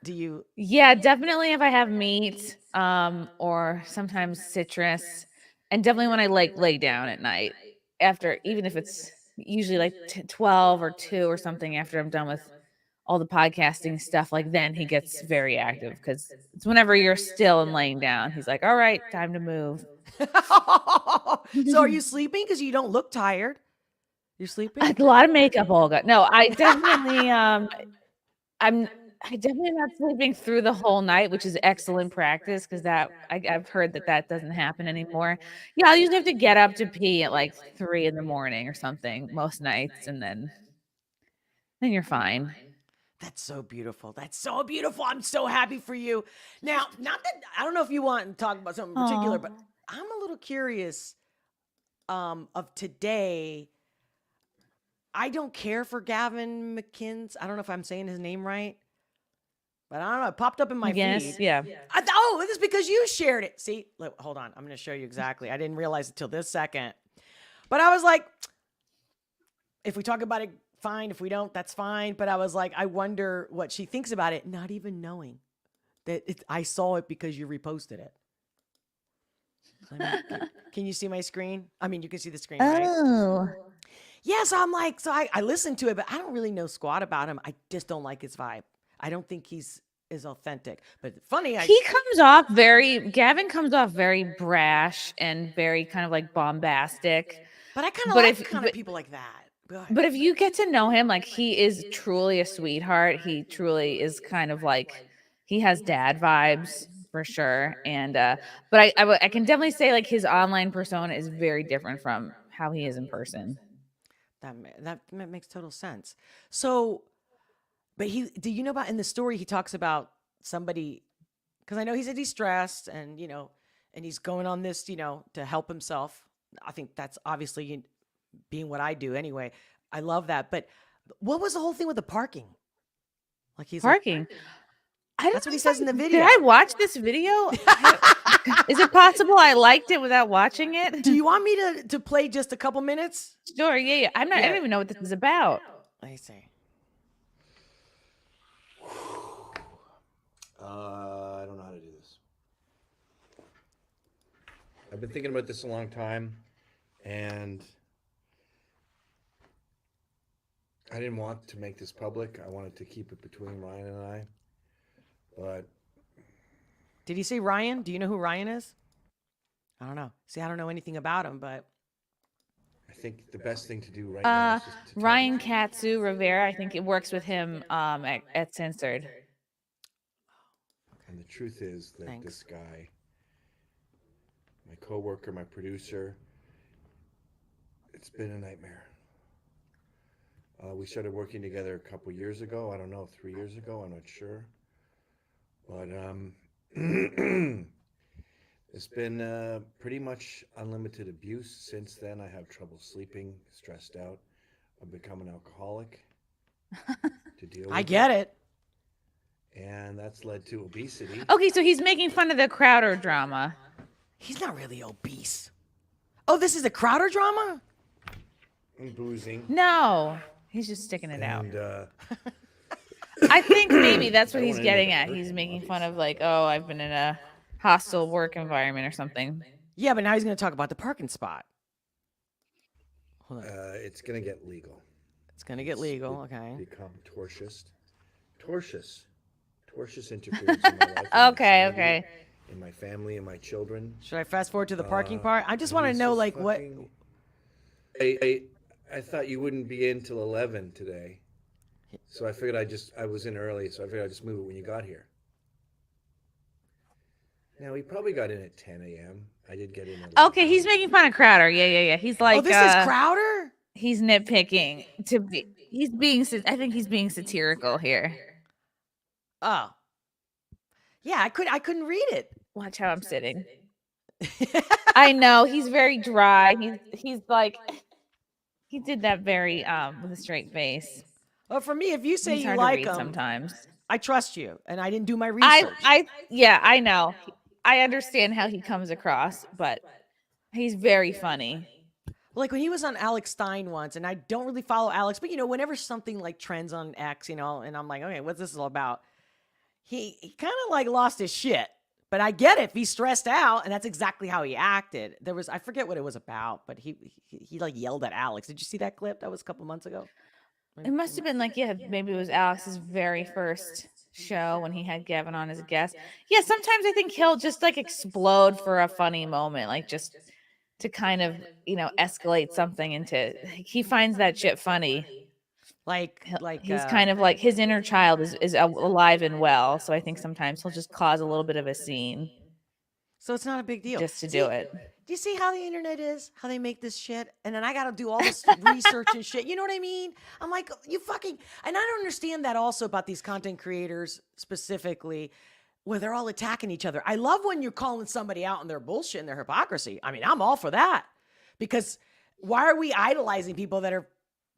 [SPEAKER 1] do you?
[SPEAKER 2] Yeah, definitely if I have meat, or sometimes citrus, and definitely when I lay down at night after, even if it's usually like 12 or 2 or something after I'm done with all the podcasting stuff, like then he gets very active because it's whenever you're still and laying down. He's like, all right, time to move.
[SPEAKER 1] So are you sleeping? Because you don't look tired. You're sleeping?
[SPEAKER 2] A lot of makeup, Olga. No, I definitely I'm definitely not sleeping through the whole night, which is excellent practice because I've heard that doesn't happen anymore. Yeah, I usually have to get up to pee at like 3 in the morning or something most nights, and then you're fine.
[SPEAKER 1] That's so beautiful. That's so beautiful. I'm so happy for you. Now, not that I don't know if you want to talk about something in particular, but I'm a little curious of today. I don't care for Gavin McKins. I don't know if I'm saying his name right, but I don't know. It popped up in my feed.
[SPEAKER 2] Yeah.
[SPEAKER 1] This is because you shared it. See, look, hold on. I'm going to show you exactly. I didn't realize it till this second, but I was like, if we talk about it, fine. If we don't, that's fine. But I was like, I wonder what she thinks about it, not even knowing that I saw it because you reposted it. Can you see my screen? I mean, you can see the screen, right?
[SPEAKER 2] Oh.
[SPEAKER 1] Yeah, so I'm like, I listened to it, but I don't really know squat about him. I just don't like his vibe. I don't think he's is authentic. But funny,
[SPEAKER 2] Gavin comes off very brash and very kind of like bombastic.
[SPEAKER 1] But I kind of like people like that.
[SPEAKER 2] But if you get to know him, like he is truly a sweetheart. He truly is kind of like, he has dad vibes for sure. And but I can definitely say like his online persona is very different from how he is in person.
[SPEAKER 1] That makes total sense. So, but do you know about in the story he talks about somebody, because I know he said he's stressed and and he's going on this to help himself. I think that's obviously being what I do anyway. I love that. But what was the whole thing with the parking? Like he's
[SPEAKER 2] parking.
[SPEAKER 1] That's what he says in the video.
[SPEAKER 2] Did I watch this video? Is it possible I liked it without watching it?
[SPEAKER 1] Do you want me to play just a couple minutes?
[SPEAKER 2] Sure. Yeah. I don't even know what this is about.
[SPEAKER 1] Let me see.
[SPEAKER 3] I don't know how to do this. I've been thinking about this a long time, and I didn't want to make this public. I wanted to keep it between Ryan and I. But
[SPEAKER 1] Did he say Ryan? Do you know who Ryan is? I don't know. See, I don't know anything about him, but
[SPEAKER 3] I think the best thing to do right now is just to
[SPEAKER 2] Ryan Katsu Rivera, I think it works with him at Censored.
[SPEAKER 3] And the truth is that
[SPEAKER 1] Thanks.
[SPEAKER 3] this guy, my coworker, my producer, it's been a nightmare. We started working together a couple years ago. I don't know, 3 years ago. I'm not sure. But it's been pretty much unlimited abuse since then. I have trouble sleeping, stressed out. I've become an alcoholic to deal with
[SPEAKER 1] I get it.
[SPEAKER 3] And that's led to obesity.
[SPEAKER 2] Okay, so he's making fun of the Crowder drama.
[SPEAKER 1] He's not really obese. Oh, this is a Crowder drama?
[SPEAKER 3] And boozing.
[SPEAKER 2] No, he's just sticking it out.
[SPEAKER 3] And
[SPEAKER 2] I think maybe that's what
[SPEAKER 3] I
[SPEAKER 2] he's
[SPEAKER 3] wanna
[SPEAKER 2] getting
[SPEAKER 3] end
[SPEAKER 2] at.
[SPEAKER 3] up
[SPEAKER 2] He's
[SPEAKER 3] hurting
[SPEAKER 2] making
[SPEAKER 3] him,
[SPEAKER 2] fun of like, oh, I've been in a hostile work environment or something.
[SPEAKER 1] Yeah, but now he's going to talk about the parking spot. Hold on.
[SPEAKER 3] it's going to get legal.
[SPEAKER 1] It's going to get legal. Okay.
[SPEAKER 3] Become tortious. Tortious interference in my life. in my
[SPEAKER 2] Okay,
[SPEAKER 3] sanity,
[SPEAKER 2] okay.
[SPEAKER 3] In my family and my children.
[SPEAKER 1] Should I fast forward to the parking part? I just want to
[SPEAKER 3] He's
[SPEAKER 1] know,
[SPEAKER 3] just
[SPEAKER 1] like, what.
[SPEAKER 3] fucking- I thought you wouldn't be in till 11 today. So I figured I was in early, so I figured I'd just move it when you got here. Now, he probably got in at 10 a.m. I did get in at 11.
[SPEAKER 2] Okay, he's making fun of Crowder. Yeah. He's like,
[SPEAKER 1] Oh, this is Crowder?
[SPEAKER 2] he's nitpicking to be. He's being. I think he's being satirical here.
[SPEAKER 1] Oh. Yeah, I couldn't read it.
[SPEAKER 2] Watch how I'm sitting. I know he's very dry. He's like, he did that very with a straight face.
[SPEAKER 1] Well, for me, if you say
[SPEAKER 2] He's
[SPEAKER 1] you
[SPEAKER 2] hard
[SPEAKER 1] like
[SPEAKER 2] to read
[SPEAKER 1] him,
[SPEAKER 2] sometimes.
[SPEAKER 1] I trust you, and I didn't do my research.
[SPEAKER 2] I know. I understand how he comes across, but he's very funny.
[SPEAKER 1] Like when he was on Alex Stein once, and I don't really follow Alex, but whenever something like trends on X, and I'm like, okay, what's this all about? He kind of like lost his shit. But I get it. If he's stressed out, and that's exactly how he acted. I forget what it was about, but he like yelled at Alex. Did you see that clip? That was a couple months ago.
[SPEAKER 2] It must have been like, maybe it was Alex's very first show when he had Gavin on as a guest. Yeah, sometimes I think he'll just like explode for a funny moment, like just to kind of, escalate something into. He finds that shit funny. He's kind of like his inner child is alive and well. So I think sometimes he'll just cause a little bit of a scene.
[SPEAKER 1] So it's not a big deal.
[SPEAKER 2] Just to do it.
[SPEAKER 1] Do you see how the internet is? How they make this shit? And then I got to do all this research and shit. You know what I mean? I'm like, and I don't understand that also about these content creators specifically, where they're all attacking each other. I love when you're calling somebody out on their bullshit and their hypocrisy. I mean, I'm all for that. Because why are we idolizing people that are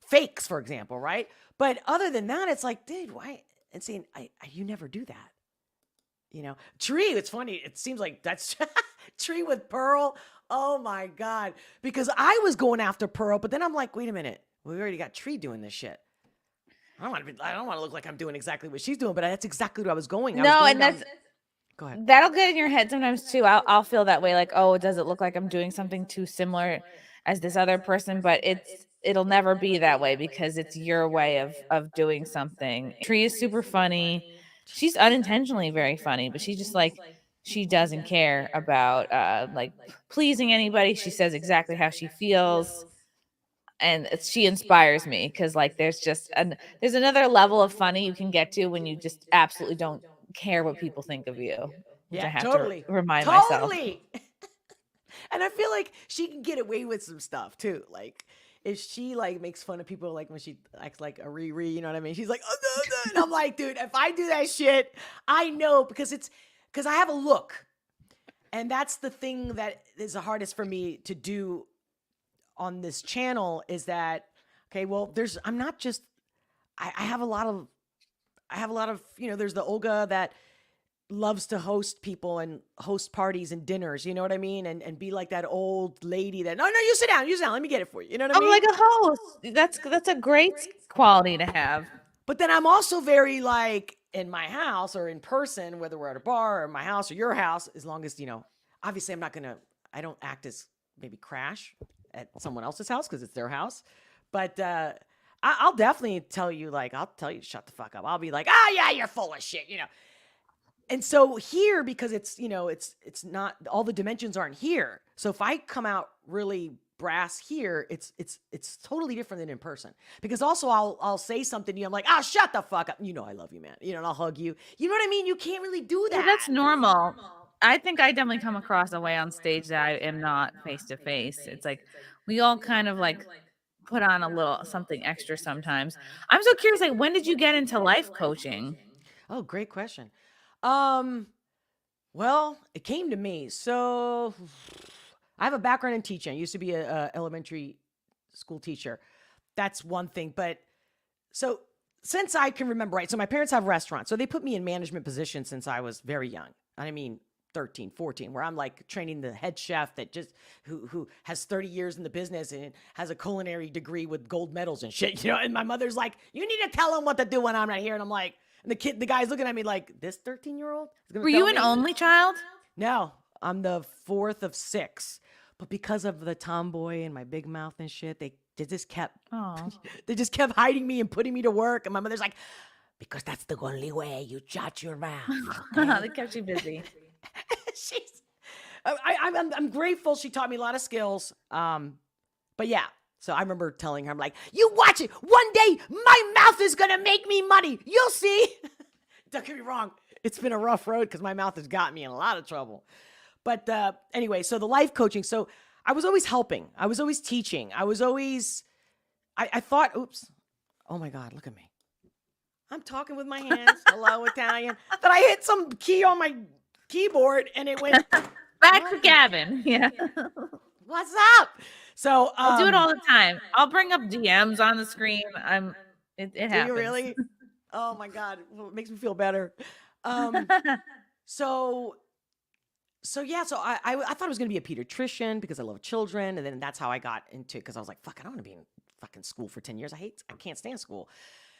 [SPEAKER 1] fakes, for example, right? But other than that, it's like, dude, why? And saying, you never do that. Tree, it's funny. It seems like that's Tree with Pearl. Oh my God. Because I was going after Pearl, but then I'm like, wait a minute. We already got Tree doing this shit. I don't want to look like I'm doing exactly what she's doing, but that's exactly what I was going.
[SPEAKER 2] Go ahead. That'll get in your head sometimes too. I'll feel that way. Like, oh, does it look like I'm doing something too similar as this other person? But it'll never be that way because it's your way of doing something. Tree is super funny. She's unintentionally very funny, but she just like, she doesn't care about like pleasing anybody. She says exactly how she feels. And she inspires me because like there's another level of funny you can get to when you just absolutely don't care what people think of you. Which I have to remind myself.
[SPEAKER 1] And I feel like she can get away with some stuff too. Like if she like makes fun of people, like when she acts like a Riri, you know what I mean? She's like, oh no. And I'm like, dude, if I do that shit, I know because I have a look. And that's the thing that is the hardest for me to do on this channel is that, okay, well, I have a lot of, there's the Olga that loves to host people and host parties and dinners, you know what I mean? And be like that old lady that, no, you sit down, let me get it for you. You know what I mean?
[SPEAKER 2] I'm like a host. That's a great quality to have.
[SPEAKER 1] But then I'm also very like in my house or in person, whether we're at a bar or my house or your house, as long as, obviously I'm not going to I don't act as maybe crash at someone else's house because it's their house. But I'll definitely tell you, like, I'll tell you to shut the fuck up. I'll be like, oh yeah, you're full of shit, you know. And so here, because it's, you know, it's not, all the dimensions aren't here. So if I come out really brass here, it's totally different than in person. Because also I'll say something to you, I'm like, oh, shut the fuck up. You know I love you, man. You know, and I'll hug you. You know what I mean? You can't really do that.
[SPEAKER 2] Yeah, that's normal. I think I definitely come across a way on stage that I am not face to face. It's like we all kind of like put on a little something extra sometimes. I'm so curious, like, when did you get into life coaching?
[SPEAKER 1] Oh, great question. Well, it came to me. So I have a background in teaching. I used to be a elementary school teacher. That's one thing. But so since I can remember, right? So my parents have restaurants. So they put me in management positions since I was very young. I mean, 13, 14, where I'm like training the head chef that just who has 30 years in the business and has a culinary degree with gold medals and shit, you know. And my mother's like, you need to tell him what to do when I'm not here. And I'm like, and the guy's looking at me like, this 13-year-old is gonna
[SPEAKER 2] Were
[SPEAKER 1] tell
[SPEAKER 2] you an
[SPEAKER 1] me?
[SPEAKER 2] only child?
[SPEAKER 1] No, I'm the fourth of six. But because of the tomboy and my big mouth and shit, they just kept
[SPEAKER 2] Oh,
[SPEAKER 1] they just kept hiding me and putting me to work. And my mother's like, because that's the only way you shut your mouth. okay?"
[SPEAKER 2] they kept you busy.
[SPEAKER 1] She's, I'm grateful. She taught me a lot of skills. But yeah. So I remember telling her, I'm like, you watch it. One day my mouth is going to make me money. You'll see. Don't get me wrong. It's been a rough road because my mouth has got me in a lot of trouble. But anyway, so the life coaching. So I was always helping. I was always teaching. I was always, I thought, oops. Oh my God, look at me. I'm talking with my hands. Hello, Italian. Then I hit some key on my keyboard and it went
[SPEAKER 2] Back to Gavin. Yeah.
[SPEAKER 1] what's up? So
[SPEAKER 2] I'll do it all the time. I'll bring up DMs on the screen. It
[SPEAKER 1] do
[SPEAKER 2] happens.
[SPEAKER 1] you really? Oh my God, well, it makes me feel better. So yeah, so I thought I was gonna be a pediatrician because I love children, and then that's how I got into it because I was like, fuck, I don't want to be in fucking school for 10 years. I can't stand school.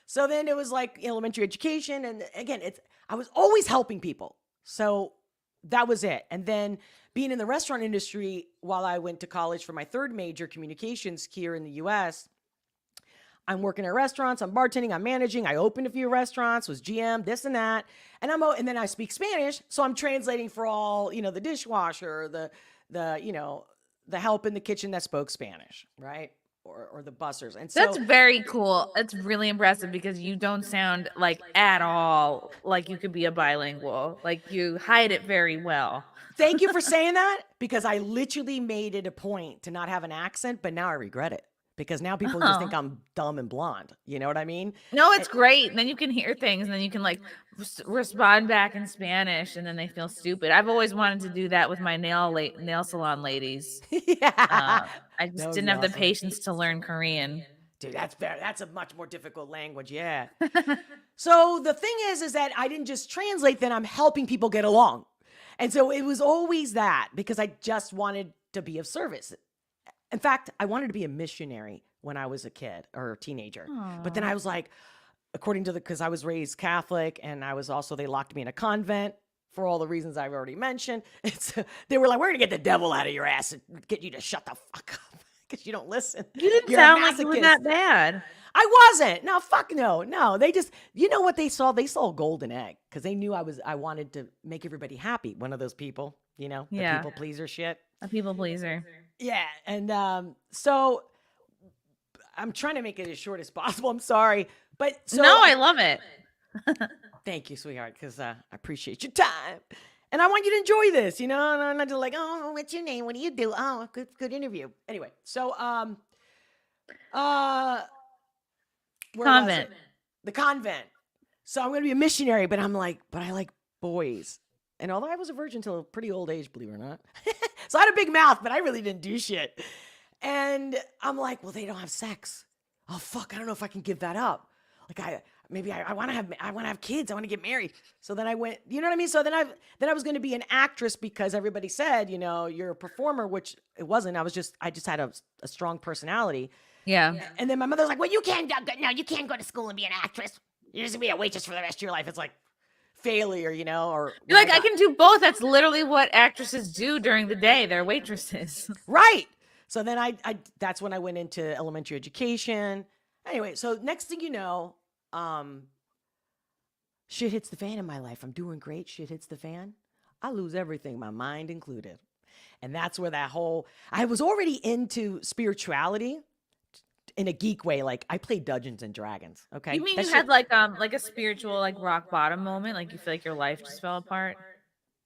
[SPEAKER 1] So then it was like elementary education, and again, I was always helping people. So that was it. And then being in the restaurant industry while I went to college for my third major, communications here in the US, I'm working at restaurants, I'm bartending, I'm managing, I opened a few restaurants, was GM, this and that. And then I speak Spanish, so I'm translating for all, you know, the dishwasher, the you know, the help in the kitchen that spoke Spanish, right? Or the bussers. And so
[SPEAKER 2] That's very cool. It's really impressive because you don't sound like at all like you could be a bilingual. Like you hide it very well.
[SPEAKER 1] thank you for saying that because I literally made it a point to not have an accent, but now I regret it because now people just think I'm dumb and blonde. You know what I mean?
[SPEAKER 2] No, it's great. And then you can hear things and then you can like respond back in Spanish and then they feel stupid. I've always wanted to do that with my nail salon ladies.
[SPEAKER 1] Yeah.
[SPEAKER 2] I just
[SPEAKER 1] That would
[SPEAKER 2] didn't
[SPEAKER 1] be
[SPEAKER 2] have the
[SPEAKER 1] awesome.
[SPEAKER 2] patience to learn Korean.
[SPEAKER 1] Dude, that's fair. That's a much more difficult language. Yeah. So the thing is that I didn't just translate, then I'm helping people get along. And so it was always that because I just wanted to be of service. In fact, I wanted to be a missionary when I was a kid or a teenager. But then I was like, because I was raised Catholic and they locked me in a convent for all the reasons I've already mentioned. They were like, we're going to get the devil out of your ass and get you to shut the fuck up because you don't listen.
[SPEAKER 2] You didn't
[SPEAKER 1] You're a
[SPEAKER 2] sound like you were
[SPEAKER 1] masochist.
[SPEAKER 2] that bad.
[SPEAKER 1] I wasn't. No, fuck no. No, they just, you know what they saw? They saw a golden egg because they knew I wanted to make everybody happy. One of those people, you know, the
[SPEAKER 2] Yeah.
[SPEAKER 1] people pleaser shit.
[SPEAKER 2] A people pleaser.
[SPEAKER 1] Yeah. And so I'm trying to make it as short as possible. I'm sorry. But so
[SPEAKER 2] No, I love it.
[SPEAKER 1] thank you, sweetheart, because I appreciate your time. And I want you to enjoy this, you know, and not just like, oh, what's your name? What do you do? Oh, good interview. Anyway, so where was
[SPEAKER 2] Convent.
[SPEAKER 1] it? The convent. So I'm gonna be a missionary, but I like boys. And although I was a virgin till a pretty old age, believe it or not. So I had a big mouth, but I really didn't do shit. And I'm like, well, they don't have sex. Oh fuck, I don't know if I can give that up. Like I want to have kids. I want to get married. So then I went, you know what I mean? So then I was going to be an actress because everybody said, you know, you're a performer, which it wasn't. I just had a strong personality.
[SPEAKER 2] Yeah.
[SPEAKER 1] And then my mother's like, well, you can't go to school and be an actress. You're just gonna be a waitress for the rest of your life. It's like, failure, or
[SPEAKER 2] You're like, I can do both. That's literally what actresses do during the day. They're waitresses.
[SPEAKER 1] right. So then I that's when I went into elementary education. Anyway, so next thing you know, shit hits the fan in my life. I'm doing great. Shit hits the fan. I lose everything, my mind included. And that's where I was already into spirituality in a geek way. Like I played Dungeons and Dragons. Okay.
[SPEAKER 2] You mean you had like a spiritual like rock bottom moment? Like you feel like your life just fell apart?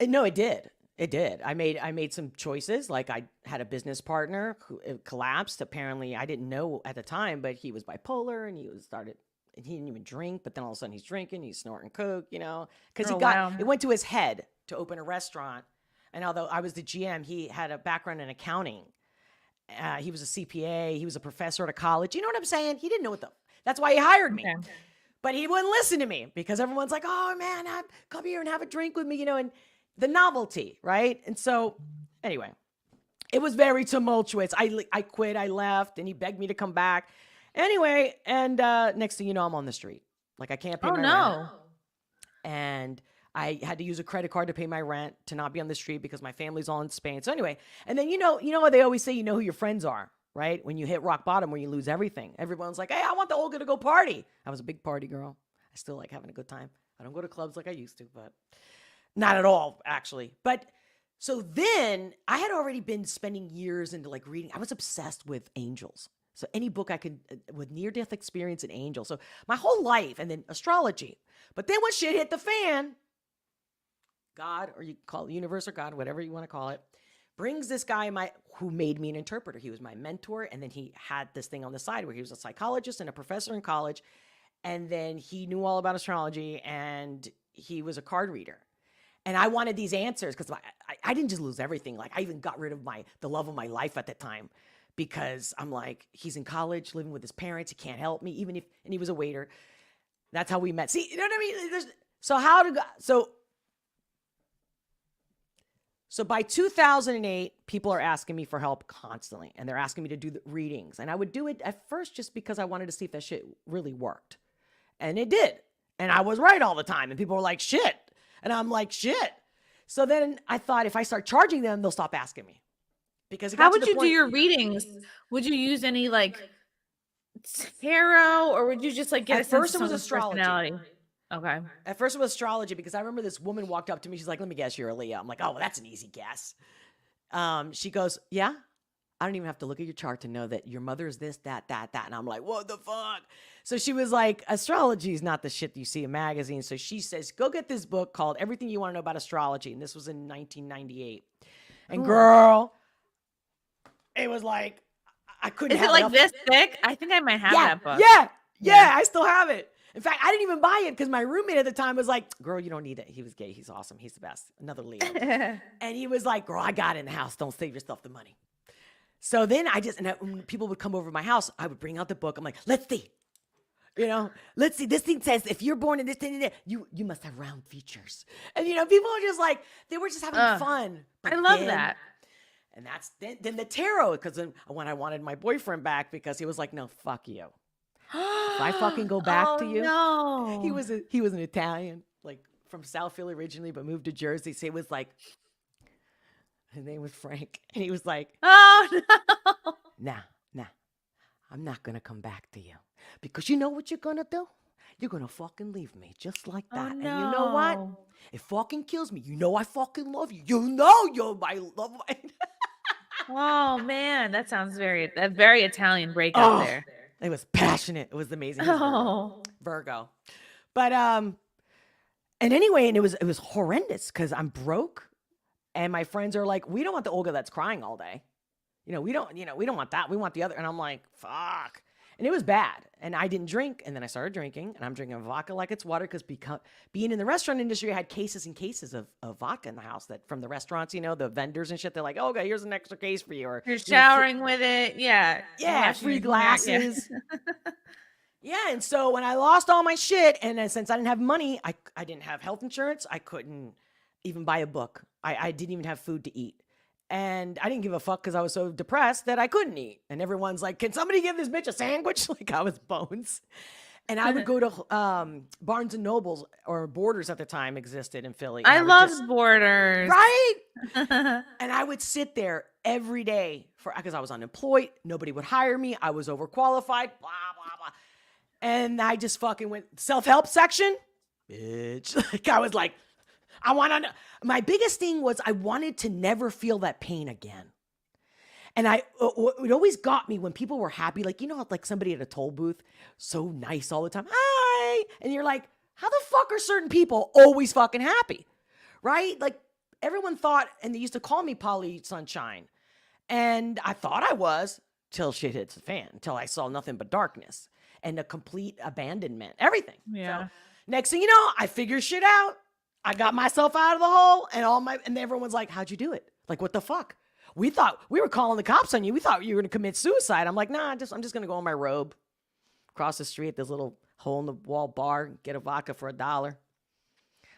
[SPEAKER 1] No, it did. It did. I made some choices. Like I had a business partner who it collapsed. Apparently, I didn't know at the time, but he was bipolar and he didn't even drink. But then all of a sudden he's drinking, he's snorting coke, because it went to his head to open a restaurant. And although I was the GM, he had a background in accounting. He was a CPA. He was a professor at a college. You know what I'm saying? He didn't know that's why he hired me. Okay. But he wouldn't listen to me because everyone's like, oh man, come here and have a drink with me, and the novelty, right? And so anyway, it was very tumultuous. I quit, I left, and he begged me to come back. Anyway, and next thing you know, I'm on the street. Like I can't pay my rent. And I had to use a credit card to pay my rent to not be on the street because my family's all in Spain. So anyway, and then you know what they always say, you know who your friends are, right? When you hit rock bottom, when you lose everything, everyone's like, hey, I want the Olga to go party. I was a big party girl. I still like having a good time. I don't go to clubs like I used to, but not at all, actually. But so then I had already been spending years into like reading. I was obsessed with angels. So any book I could, with near-death experience and angels. So my whole life, and then astrology. But then when shit hit the fan, God, or you call it universe or God, whatever you want to call it, brings this guy who made me an interpreter. He was my mentor. And then he had this thing on the side where he was a psychologist and a professor in college. And then he knew all about astrology and he was a card reader. And I wanted these answers because I didn't just lose everything. Like I even got rid of the love of my life at that time because I'm like, he's in college living with his parents. He can't help me, and he was a waiter. That's how we met. See, you know what I mean? So by 2008, people are asking me for help constantly, and they're asking me to do the readings. And I would do it at first just because I wanted to see if that shit really worked. And it did. And I was right all the time. And people were like, shit. And I'm like, shit. So then I thought if I start charging them, they'll stop asking me. Because
[SPEAKER 2] how would you do your readings? Would you use any like tarot, or would you just like get
[SPEAKER 1] at first it was astrology?
[SPEAKER 2] Okay.
[SPEAKER 1] At first it was astrology because I remember this woman walked up to me. She's like, let me guess, you're a Leo. I'm like, oh, well, that's an easy guess. She goes, yeah, I don't even have to look at your chart to know that your mother is this, that. And I'm like, what the fuck? So she was like, astrology is not the shit that you see in magazines. So she says, go get this book called Everything You Want to Know About Astrology. And this was in 1998. And girl, it was like, I couldn't have it.
[SPEAKER 2] Is it like this thick? I think I might have that book.
[SPEAKER 1] Yeah, I still have it. In fact, I didn't even buy it because my roommate at the time was like, girl, you don't need it. He was gay. He's awesome. He's the best. Another Leo. And he was like, girl, I got it in the house. Don't save yourself the money. So then when people would come over to my house, I would bring out the book. I'm like, let's see. Let's see. This thing says, if you're born in this thing, you must have round features. And, people are just like, they were just having fun. But
[SPEAKER 2] I love that.
[SPEAKER 1] And that's then the tarot, because when I wanted my boyfriend back, because he was like, no, fuck you. If I fucking go back to you.
[SPEAKER 2] No.
[SPEAKER 1] He was an Italian, like from South Philly originally, but moved to Jersey. So it was like, his name was Frank. And he was like,
[SPEAKER 2] oh no.
[SPEAKER 1] Nah, I'm not going to come back to you. Because you know what you're going to do? You're going to fucking leave me just like that.
[SPEAKER 2] Oh,
[SPEAKER 1] and
[SPEAKER 2] no.
[SPEAKER 1] you know what? It fucking kills me. You know I fucking love you. You know you're my love.
[SPEAKER 2] Oh man, that sounds very Italian breakup there.
[SPEAKER 1] It was passionate. It was amazing. Virgo. But and anyway, and it was horrendous because I'm broke, and my friends are like, we don't want the Olga that's crying all day. We don't want that. We want the other. And I'm like, fuck. And it was bad. And I didn't drink. And then I started drinking, and I'm drinking vodka like it's water because being in the restaurant industry, I had cases and cases of vodka in the house that from the restaurants, the vendors and shit. They're like, oh, okay, here's an extra case for you. Or
[SPEAKER 2] you're showering with it. Yeah.
[SPEAKER 1] Yeah. Free glasses. Yeah. And so when I lost all my shit, and then since I didn't have money, I didn't have health insurance. I couldn't even buy a book. I didn't even have food to eat. And I didn't give a fuck because I was so depressed that I couldn't eat. And everyone's like, can somebody give this bitch a sandwich? Like I was bones. And I would go to Barnes and Nobles, or Borders at the time existed in Philly.
[SPEAKER 2] I love Borders.
[SPEAKER 1] Right? And I would sit there every day because I was unemployed. Nobody would hire me. I was overqualified, blah, blah, blah. And I just fucking went self-help section. Bitch. Like I was like, I want to know. My biggest thing was I wanted to never feel that pain again. And it always got me when people were happy, like, you know, like somebody at a toll booth, so nice all the time. Hi. And you're like, how the fuck are certain people always fucking happy? Right? Like everyone thought, and they used to call me Polly Sunshine. And I thought I was till shit hits the fan, until I saw nothing but darkness and a complete abandonment, everything.
[SPEAKER 2] Yeah.
[SPEAKER 1] So next thing you know, I figure shit out. I got myself out of the hole and everyone's like, how'd you do it? Like, what the fuck? We thought we were calling the cops on you. We thought you were going to commit suicide. I'm like, nah, I'm just going to go in my robe, cross the street at this little hole in the wall bar, get a vodka for $1.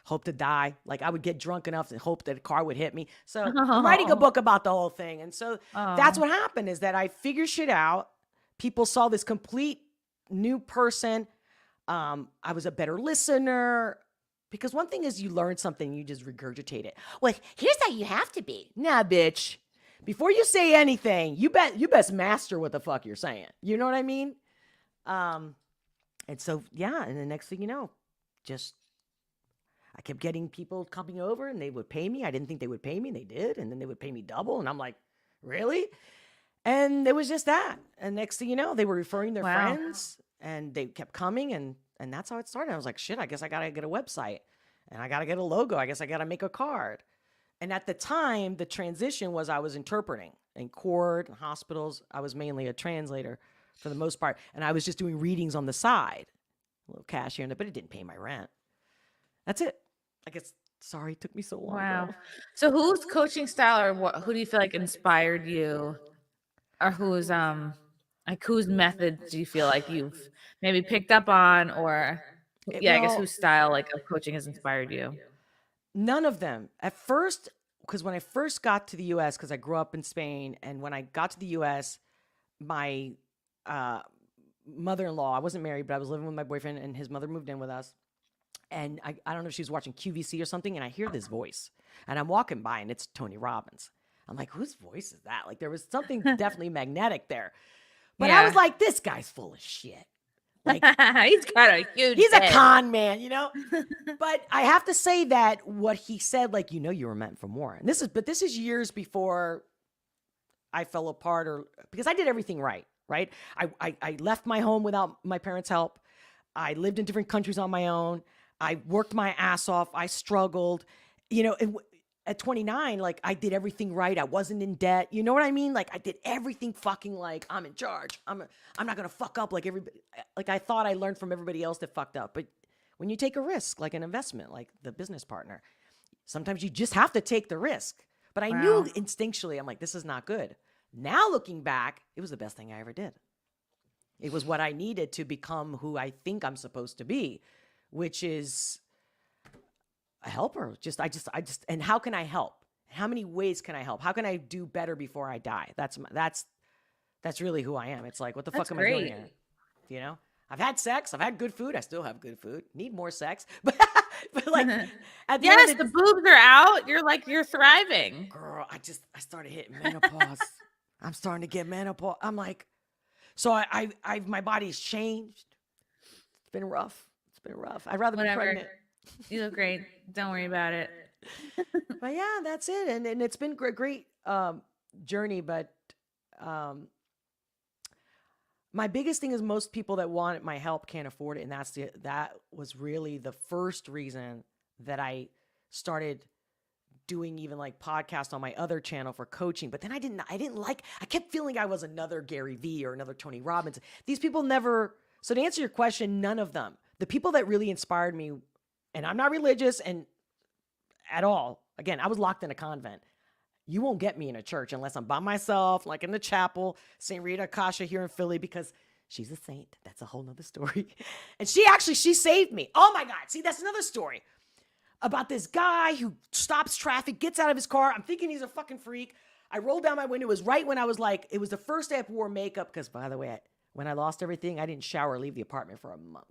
[SPEAKER 1] Hope to die. Like I would get drunk enough to hope that a car would hit me. So I'm writing a book about the whole thing. And so that's what happened is that I figured shit out. People saw this complete new person. I was a better listener. Because one thing is you learn something, you just regurgitate it. Well, here's how you have to be. Nah, bitch. Before you say anything, you best master what the fuck you're saying. You know what I mean? And so, yeah. And the next thing you know, I kept getting people coming over and they would pay me. I didn't think they would pay me. And they did. And then they would pay me double. And I'm like, really? And it was just that. And next thing you know, they were referring their friends and they kept coming. And that's how it started. I was like, shit, I guess I got to get a website and I got to get a logo. I guess I got to make a card. And at the time, the transition was I was interpreting in court and hospitals. I was mainly a translator for the most part. And I was just doing readings on the side. A little cash here and there, but it didn't pay my rent. That's it. I guess, sorry, it took me so long.
[SPEAKER 2] Wow.
[SPEAKER 1] Girl.
[SPEAKER 2] So whose coaching style or who do you feel like inspired you? Or whose methods do you feel like you've maybe picked up on I guess whose style like of coaching has inspired you?
[SPEAKER 1] None of them. At first, because when I first got to the U.S., because I grew up in Spain, and when I got to the U.S., my mother-in-law, I wasn't married, but I was living with my boyfriend, and his mother moved in with us. And I don't know if she was watching QVC or something, and I hear this voice. And I'm walking by, and it's Tony Robbins. I'm like, whose voice is that? Like, there was something definitely magnetic there. But I was like, this guy's full of shit. Like
[SPEAKER 2] he's got a huge
[SPEAKER 1] he's a con man, you know? But I have to say that what he said, like, you were meant for more. And this is years before I fell apart because I did everything right? I left my home without my parents' help. I lived in different countries on my own. I worked my ass off. I struggled, at 29, like I did everything right. I wasn't in debt. You know what I mean? Like I did everything fucking like I'm in charge. I'm not going to fuck up like everybody. Like I thought I learned from everybody else that fucked up. But when you take a risk, like an investment, like the business partner, sometimes you just have to take the risk. But I knew instinctually, I'm like, this is not good. Now looking back, it was the best thing I ever did. It was what I needed to become who I think I'm supposed to be, which is a helper. And how can I help? How many ways can I help? How can I do better before I die? That's really who I am. It's like, what the fuck am I doing here? You know, I've had sex. I've had good food. I still have good food. Need more sex. But like, at the end of
[SPEAKER 2] the boobs are out. You're thriving.
[SPEAKER 1] Girl, I started hitting menopause. I'm starting to get menopause. I'm like, so I my body's changed. It's been rough. I'd rather be pregnant.
[SPEAKER 2] You look great. Don't worry about it.
[SPEAKER 1] But yeah, that's it. And it's been a great journey. But my biggest thing is most people that want my help can't afford it. And that was really the first reason that I started doing even like podcasts on my other channel for coaching. But then I kept feeling I was another Gary Vee or another Tony Robbins. These people never. So to answer your question, none of them. The people that really inspired me, and I'm not religious and at all. Again, I was locked in a convent. You won't get me in a church unless I'm by myself, like in the chapel, St. Rita Akasha here in Philly, because she's a saint. That's a whole nother story. And she saved me. Oh my God. See, that's another story about this guy who stops traffic, gets out of his car. I'm thinking he's a fucking freak. I rolled down my window. It was right when I was like, it was the first day I wore makeup because, by the way, When I lost everything, I didn't shower or leave the apartment for a month.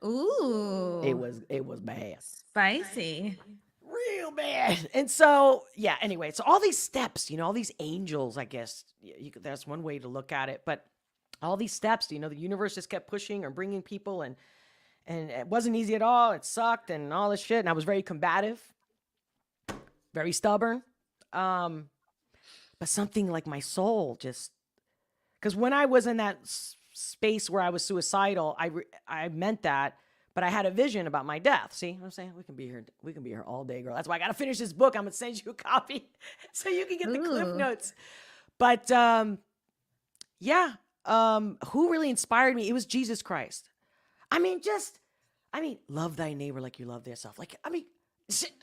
[SPEAKER 2] Ooh.
[SPEAKER 1] It was bad.
[SPEAKER 2] Spicy.
[SPEAKER 1] Real bad. And so, yeah, anyway, so all these steps, all these angels, I guess, that's one way to look at it. But all these steps, the universe just kept pushing or bringing people, and it wasn't easy at all. It sucked and all this shit. And I was very combative, very stubborn. But something like my soul just, because when I was in that space where I was suicidal, I meant that. But I had a vision about my death. See what I'm saying? We can be here all day, girl. That's why I got to finish this book. I'm going to send you a copy so you can get the cliff notes. But who really inspired me? It was Jesus Christ. Love thy neighbor like you love thyself.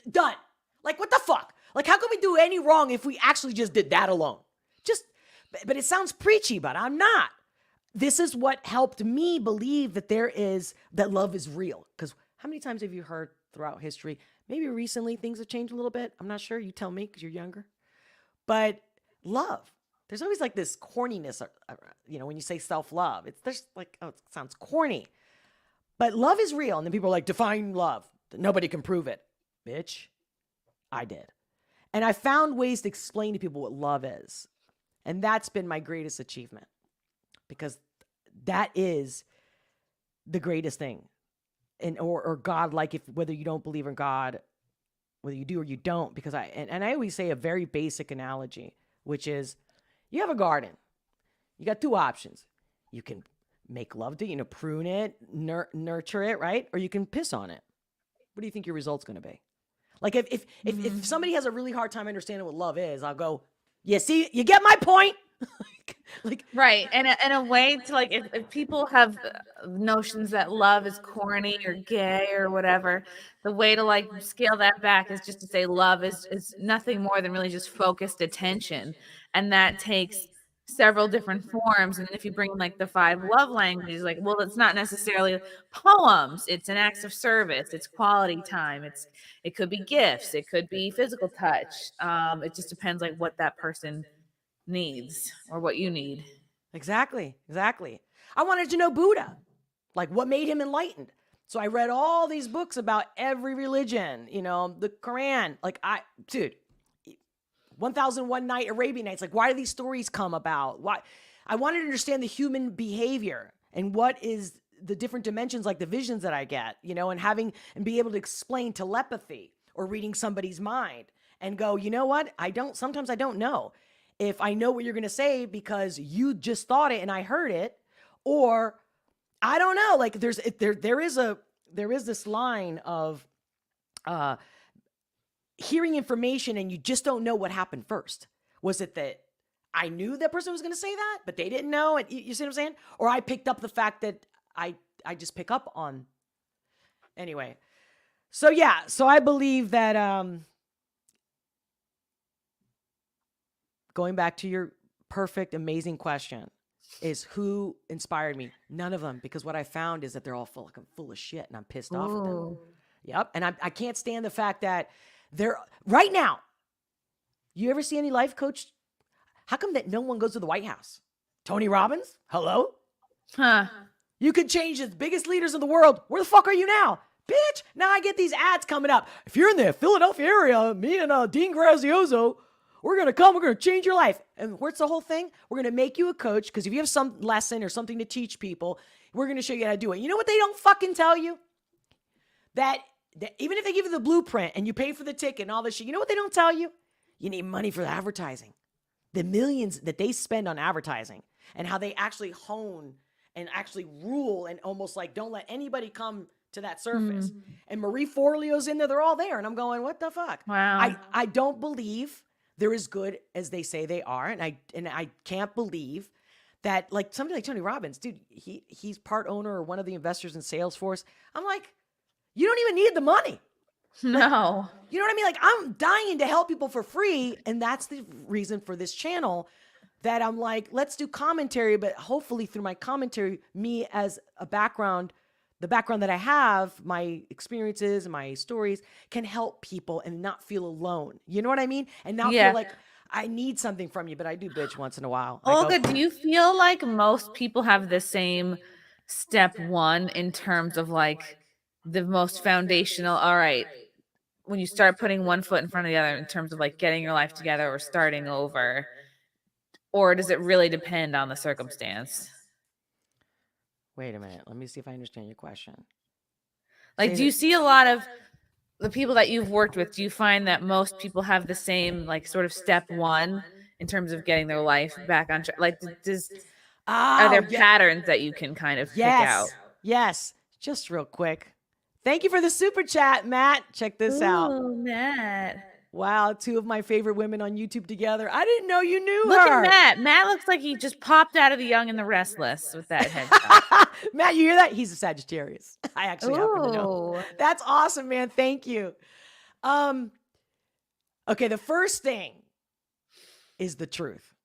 [SPEAKER 1] Done. Like, what the fuck? Like, how can we do any wrong if we actually just did that alone? But it sounds preachy, but I'm not. This is what helped me believe that love is real. Because how many times have you heard throughout history, maybe recently things have changed a little bit? I'm not sure. You tell me because you're younger. But love, there's always like this corniness, when you say self-love, it sounds corny. But love is real. And then people are like, define love. Nobody can prove it. Bitch, I did. And I found ways to explain to people what love is. And that's been my greatest achievement. Because that is the greatest thing. Or God, like, whether you don't believe in God, whether you do or you don't, because I always say a very basic analogy, which is you have a garden. You got two options. You can make love to, prune it, nurture it, right? Or you can piss on it. What do you think your result's going to be? Like if somebody has a really hard time understanding what love is, I'll go, yeah, see, you get my point.
[SPEAKER 2] Right. And in a way to if people have notions that love is corny or gay or whatever, the way to scale that back is just to say love is nothing more than really just focused attention. And that takes several different forms. And if you bring in the 5 love languages, it's not necessarily poems, it's an acts of service, it's quality time, it could be gifts, it could be physical touch. It just depends what that person needs or what you need.
[SPEAKER 1] Exactly. I wanted to know Buddha, what made him enlightened. So I read all these books about every religion, the Quran, 1001 Night Arabian Nights. Why do these stories come about? Why? I wanted to understand the human behavior and what is the different dimensions, the visions that I get, and be able to explain telepathy or reading somebody's mind and go, you know what? Sometimes I don't know if I know what you're going to say because you just thought it and I heard it, or I don't know. There is this line of hearing information and you just don't know what happened first. Was it that I knew that person was going to say that, but they didn't know? And you see what I'm saying? Or I picked up the fact that I just pick up on. Anyway. So yeah. So I believe that, going back to your perfect, amazing question, is who inspired me? None of them, because what I found is that they're all full of shit, and I'm pissed off at them. Yep, and I can't stand the fact that they're right now. You ever see any life coach? How come that no one goes to the White House? Tony Robbins? Hello?
[SPEAKER 2] Huh.
[SPEAKER 1] You could change the biggest leaders in the world. Where the fuck are you now? Bitch, now I get these ads coming up. If you're in the Philadelphia area, me and Dean Grazioso, we're going to change your life. And what's the whole thing? We're going to make you a coach because if you have some lesson or something to teach people, we're going to show you how to do it. You know what they don't fucking tell you? That even if they give you the blueprint and you pay for the ticket and all this shit, you know what they don't tell you? You need money for the advertising. The millions that they spend on advertising and how they actually hone and actually rule and almost don't let anybody come to that surface. And Marie Forleo's in there. They're all there. And I'm going, what the fuck?
[SPEAKER 2] Wow.
[SPEAKER 1] I don't believe they're as good as they say they are. And I can't believe that somebody like Tony Robbins, dude, he's part owner or one of the investors in Salesforce. I'm like, you don't even need the money.
[SPEAKER 2] No.
[SPEAKER 1] You know what I mean? I'm dying to help people for free. And that's the reason for this channel that I'm like, let's do commentary, but hopefully through my commentary, me as a background, the background that I have, my experiences and my stories can help people and not feel alone. You know what I mean? And not feel like I need something from you, but I do bitch once in a while.
[SPEAKER 2] Olga, do you feel like most people have the same step one in terms of like the most foundational? All right, when you start putting one foot in front of the other in terms of like getting your life together or starting over, or does it really depend on the circumstance?
[SPEAKER 1] Wait a minute. Let me see if I understand your question.
[SPEAKER 2] Like, do you see a lot of the people that you've worked with? Do you find that most people have the same like sort of step one in terms of getting their life back on track? Like, are there patterns that you can kind of pick out?
[SPEAKER 1] Yes. Just real quick. Thank you for the super chat, Matt. Check this out.
[SPEAKER 2] Ooh, Matt.
[SPEAKER 1] Wow, 2 of my favorite women on YouTube together. I didn't know you knew
[SPEAKER 2] Look
[SPEAKER 1] her.
[SPEAKER 2] at Matt. Matt looks like he just popped out of The Young and the Restless with that headshot.
[SPEAKER 1] Matt, you hear that? He's a Sagittarius. I actually happen to know. That's awesome, man. Thank you. Okay, the first thing is the truth.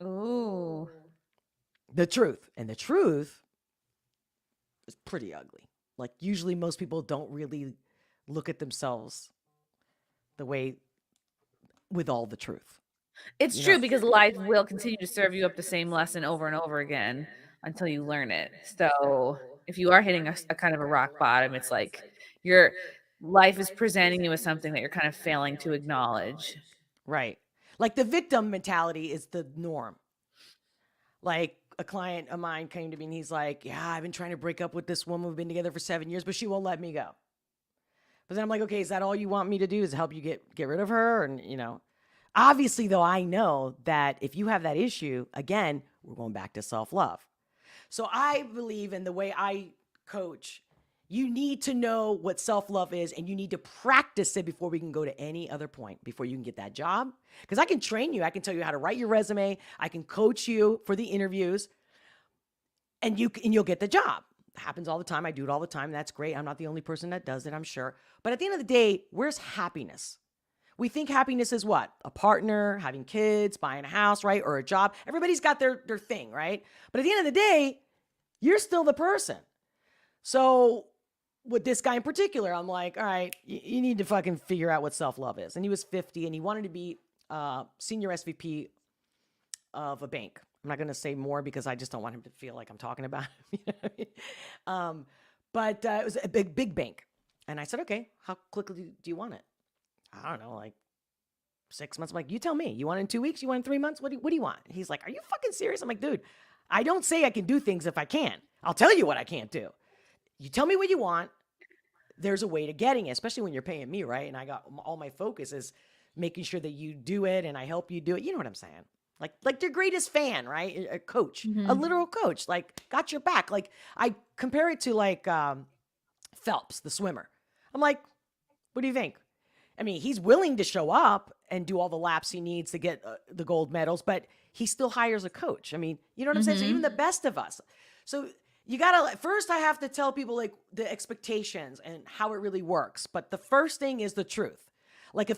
[SPEAKER 2] Ooh.
[SPEAKER 1] The truth. And the truth is pretty ugly. Like, usually most people don't really look at themselves the way with all the truth.
[SPEAKER 2] It's true because life will continue to serve you up the same lesson over and over again until you learn it. So if you are hitting a kind of a rock bottom, it's like your life is presenting you with something that you're kind of failing to acknowledge.
[SPEAKER 1] Right. Like the victim mentality is the norm. Like a client of mine came to me and he's like, yeah, I've been trying to break up with this woman. We've been together for 7 years, but she won't let me go. But then I'm like, okay, is that all you want me to do is help you get rid of her? And, obviously though, I know that if you have that issue, again, we're going back to self-love. So I believe in the way I coach, you need to know what self-love is and you need to practice it before we can go to any other point, before you can get that job. Because I can train you. I can tell you how to write your resume. I can coach you for the interviews and you'll get the job. It happens all the time. I do it all the time. That's great. I'm not the only person that does it, I'm sure. But at the end of the day, where's happiness? We think happiness is what? A partner, having kids, buying a house, right? Or a job. Everybody's got their thing, right? But at the end of the day, you're still the person. So with this guy in particular, I'm like, all right, you need to fucking figure out what self-love is. And he was 50 and he wanted to be senior SVP of a bank. I'm not going to say more because I just don't want him to feel like I'm talking about him. You know what I mean? But it was a big bank. And I said, okay, how quickly do you want it? I don't know, like 6 months. I'm like, you tell me. You want it in 2 weeks? You want it in 3 months? What do you want? He's like, are you fucking serious? I'm like, dude, I don't say I can do things if I can. I'll tell you what I can't do. You tell me what you want. There's a way to getting it, especially when you're paying me, right? And I got all my focus is making sure that you do it and I help you do it. You know what I'm saying? Like your greatest fan, right? A coach, a literal coach, like got your back. Like I compare it to like Phelps, the swimmer. I'm like, what do you think? I mean, he's willing to show up and do all the laps he needs to get the gold medals, but he still hires a coach. I mean, you know what I'm saying? So even the best of us. So you got to, first I have to tell people like the expectations and how it really works. But the first thing is the truth. Like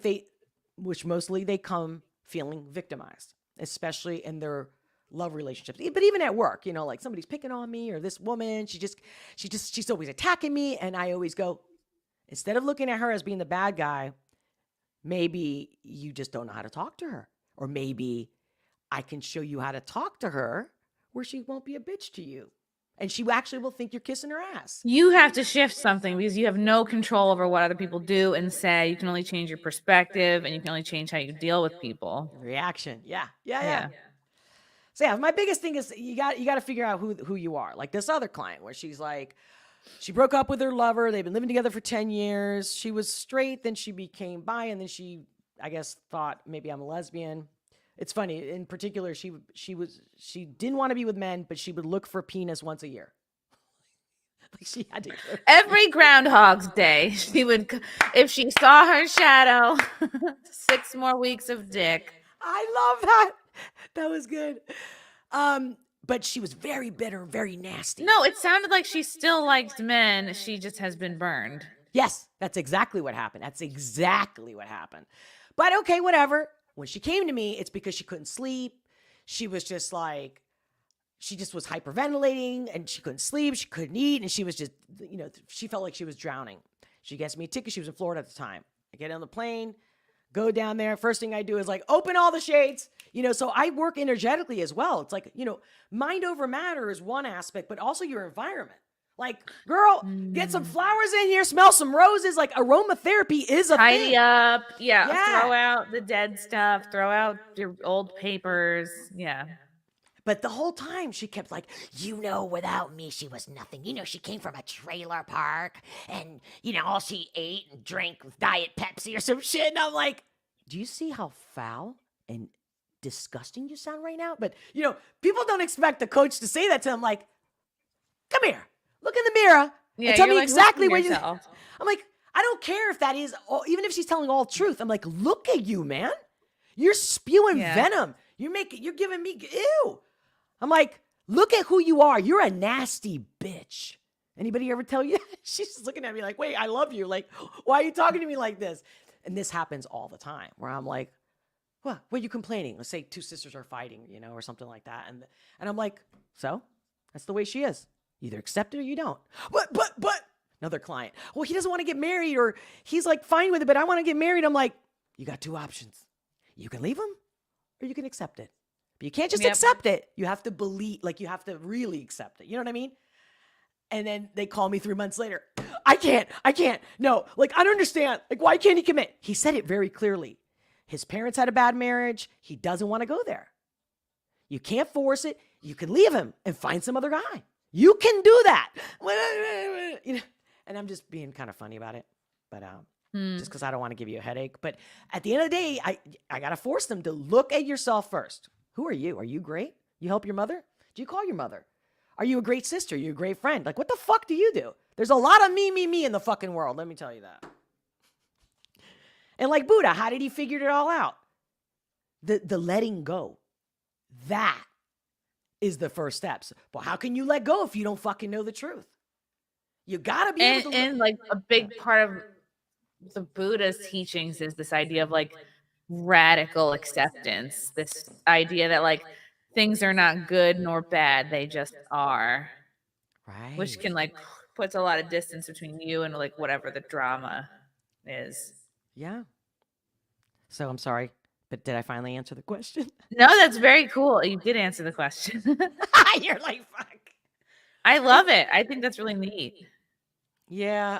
[SPEAKER 1] which mostly they come feeling victimized, especially in their love relationships. But even at work, like somebody's picking on me or this woman, she's always attacking me. And I always go, instead of looking at her as being the bad guy, maybe you just don't know how to talk to her. Or maybe I can show you how to talk to her where she won't be a bitch to you. And she actually will think you're kissing her ass.
[SPEAKER 2] You have to shift something because you have no control over what other people do and say. You can only change your perspective and you can only change how you deal with people.
[SPEAKER 1] Reaction. Yeah. So yeah, my biggest thing is you got to figure out who you are. Like this other client where she's like, she broke up with her lover. They've been living together for 10 years. She was straight. Then she became bi. And then she, I guess, thought maybe I'm a lesbian. It's funny. In particular, she didn't want to be with men, but she would look for penis once a year. Like she had to.
[SPEAKER 2] Every Groundhog's Day, she would, if she saw her shadow, 6 more weeks of dick.
[SPEAKER 1] I love that. That was good. But she was very bitter, very nasty.
[SPEAKER 2] No, it sounded like she still liked men. She just has been burned.
[SPEAKER 1] Yes, that's exactly what happened. But okay, whatever. When she came to me, it's because she couldn't sleep. She was just like, she just was hyperventilating and she couldn't sleep. She couldn't eat. And she was just, she felt like she was drowning. She gets me a ticket. She was in Florida at the time. I get on the plane, Go down there. First thing I do is like open all the shades, so I work energetically as well. It's like, mind over matter is one aspect, but also your environment. Like, girl, get some flowers in here, smell some roses. Like, aromatherapy is a
[SPEAKER 2] Tidy
[SPEAKER 1] thing.
[SPEAKER 2] up. Yeah.
[SPEAKER 1] Yeah.
[SPEAKER 2] Throw out the dead stuff. Throw out your old papers. Yeah.
[SPEAKER 1] But the whole time she kept like,
[SPEAKER 4] without me, she was nothing. She came from a trailer park and, all she ate and drank was Diet Pepsi or some shit.
[SPEAKER 1] and I'm like, do you see how foul and disgusting you sound right now? But, people don't expect the coach to say that to them. Like, come here, look in the mirror and tell me
[SPEAKER 2] like,
[SPEAKER 1] exactly
[SPEAKER 2] listen to
[SPEAKER 1] what
[SPEAKER 2] yourself.
[SPEAKER 1] I'm like, I don't care if that is, even if she's telling all truth. I'm like, look at you, man. You're spewing venom. You're giving me, ew. I'm like, look at who you are. You're a nasty bitch. Anybody ever tell you? She's just looking at me like, wait, I love you. Like, why are you talking to me like this? And this happens all the time where I'm like, what are you complaining? Let's say two sisters are fighting, or something like that. And I'm like, so that's the way she is. Either accept it or you don't. But another client, well, he doesn't want to get married, or he's like fine with it, but I want to get married. I'm like, you got two options. You can leave him or you can accept it. But you can't just accept it. You have to believe, like you have to really accept it. You know what I mean? And then they call me 3 months later. I can't. No, like, I don't understand. Like, why can't he commit? He said it very clearly. His parents had a bad marriage. He doesn't want to go there. You can't force it. You can leave him and find some other guy. You can do that. And I'm just being kind of funny about it. But just because I don't want to give you a headache. But at the end of the day, I got to force them to look at yourself first. Who are you? Are you great? You help your mother? Do you call your mother? Are you a great sister? Are you a great friend? Like, what the fuck do you do? There's a lot of me in the fucking world. Let me tell you that. And like Buddha, how did he figure it all out? The letting go. That is the first steps. But how can you let go if you don't fucking know the truth? You gotta be able to.
[SPEAKER 2] And like a big part of the Buddha's teachings is this idea of like radical acceptance. This idea that like things are not good nor bad, they just are.
[SPEAKER 1] Right.
[SPEAKER 2] Which can like puts a lot of distance between you and like whatever the drama is.
[SPEAKER 1] Yeah. So I'm sorry, but did I finally answer the question?
[SPEAKER 2] No, that's very cool. You did answer the question.
[SPEAKER 1] You're like, fuck.
[SPEAKER 2] I love it. I think that's really neat.
[SPEAKER 1] Yeah.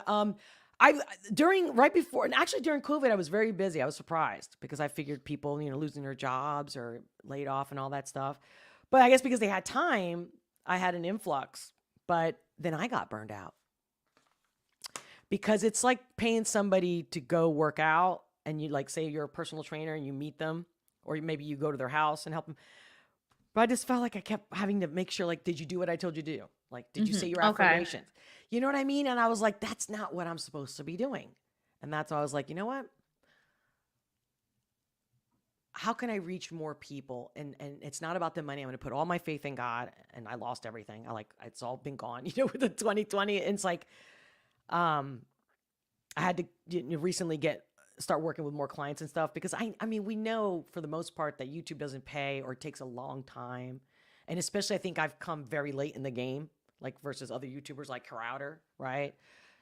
[SPEAKER 1] During COVID, I was very busy. I was surprised because I figured people, losing their jobs or laid off and all that stuff. But I guess because they had time, I had an influx. But then I got burned out because it's like paying somebody to go work out, and you like say you're a personal trainer and you meet them, or maybe you go to their house and help them. But I just felt like I kept having to make sure, like, did you do what I told you to do? Like, did you say your affirmations? You know what I mean? And I was like, that's not what I'm supposed to be doing. And that's why I was like, you know what? How can I reach more people? And it's not about the money. I'm going to put all my faith in God, and I lost everything. It's all been gone, with the 2020. It's like, I had to recently start working with more clients and stuff because I mean, we know for the most part that YouTube doesn't pay or it takes a long time. And especially I think I've come very late in the game, like versus other YouTubers like Crowder, right?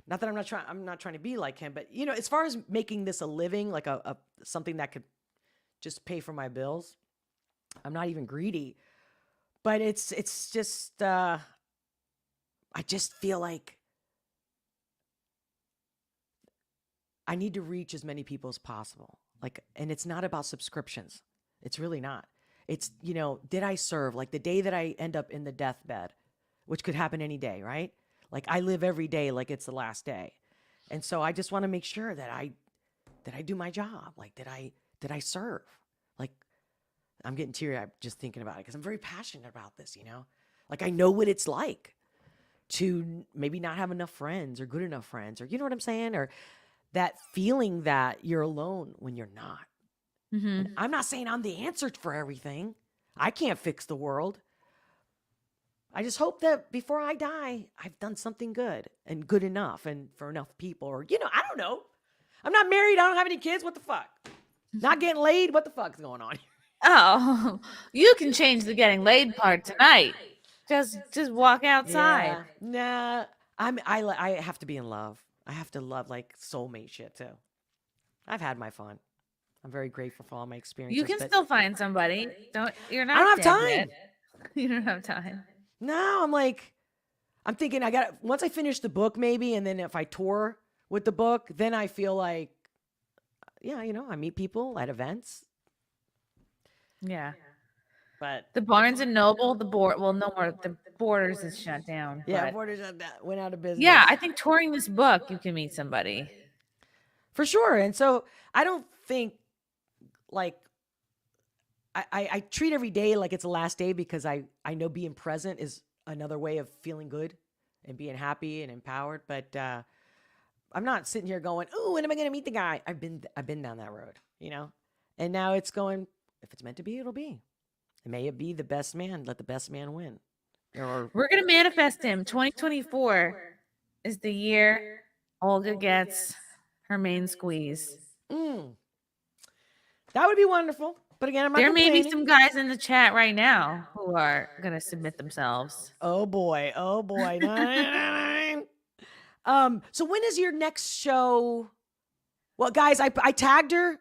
[SPEAKER 1] Not that I'm not trying to be like him, but as far as making this a living, like a something that could just pay for my bills, I'm not even greedy, but it's just, I just feel like I need to reach as many people as possible. Like, and it's not about subscriptions. It's really not. It's, did I serve? Like the day that I end up in the deathbed, which could happen any day, right? Like I live every day like it's the last day. And so I just want to make sure that I do my job. Like, did I serve? Like, I'm getting teary-eyed just thinking about it because I'm very passionate about this, Like I know what it's like to maybe not have enough friends or good enough friends, or you know what I'm saying? Or that feeling that you're alone when you're not.
[SPEAKER 2] Mm-hmm.
[SPEAKER 1] And I'm not saying I'm the answer for everything. I can't fix the world. I just hope that before I die, I've done something good and good enough and for enough people. Or, I don't know. I'm not married. I don't have any kids. What the fuck? Not getting laid. What the fuck's going on here?
[SPEAKER 2] Oh, you can change the getting laid part tonight. Just walk outside.
[SPEAKER 1] Yeah. Nah, I have to be in love. I have to love like soulmate shit too. I've had my fun. I'm very grateful for all my experiences.
[SPEAKER 2] You can
[SPEAKER 1] but
[SPEAKER 2] still find somebody. You're not
[SPEAKER 1] I don't have
[SPEAKER 2] dead
[SPEAKER 1] time.
[SPEAKER 2] yet. You don't have time.
[SPEAKER 1] No, I'm thinking once I finish the book maybe, and then if I tour with the book, then I feel like, yeah, I meet people at events.
[SPEAKER 2] Yeah.
[SPEAKER 1] But
[SPEAKER 2] The Barnes and Noble, no more. The Borders is shut down.
[SPEAKER 1] yeah,
[SPEAKER 2] But
[SPEAKER 1] Borders went out of business.
[SPEAKER 2] yeah, I think touring this book, you can meet somebody.
[SPEAKER 1] For sure. And so I don't think like I treat every day like it's the last day, because I know being present is another way of feeling good and being happy and empowered. But I'm not sitting here going, "Ooh, when am I going to meet the guy?" I've been down that road, and now it's going. If it's meant to be, it'll be. And may it be the best man. Let the best man win. Or
[SPEAKER 2] We're gonna manifest him. 2024 is the year Olga gets her main squeeze.
[SPEAKER 1] that would be wonderful. But again, I'm not
[SPEAKER 2] There may be
[SPEAKER 1] complaining.
[SPEAKER 2] some guys in the chat right now who are gonna submit themselves.
[SPEAKER 1] Oh boy. So when is your next show? Well, guys, I tagged her.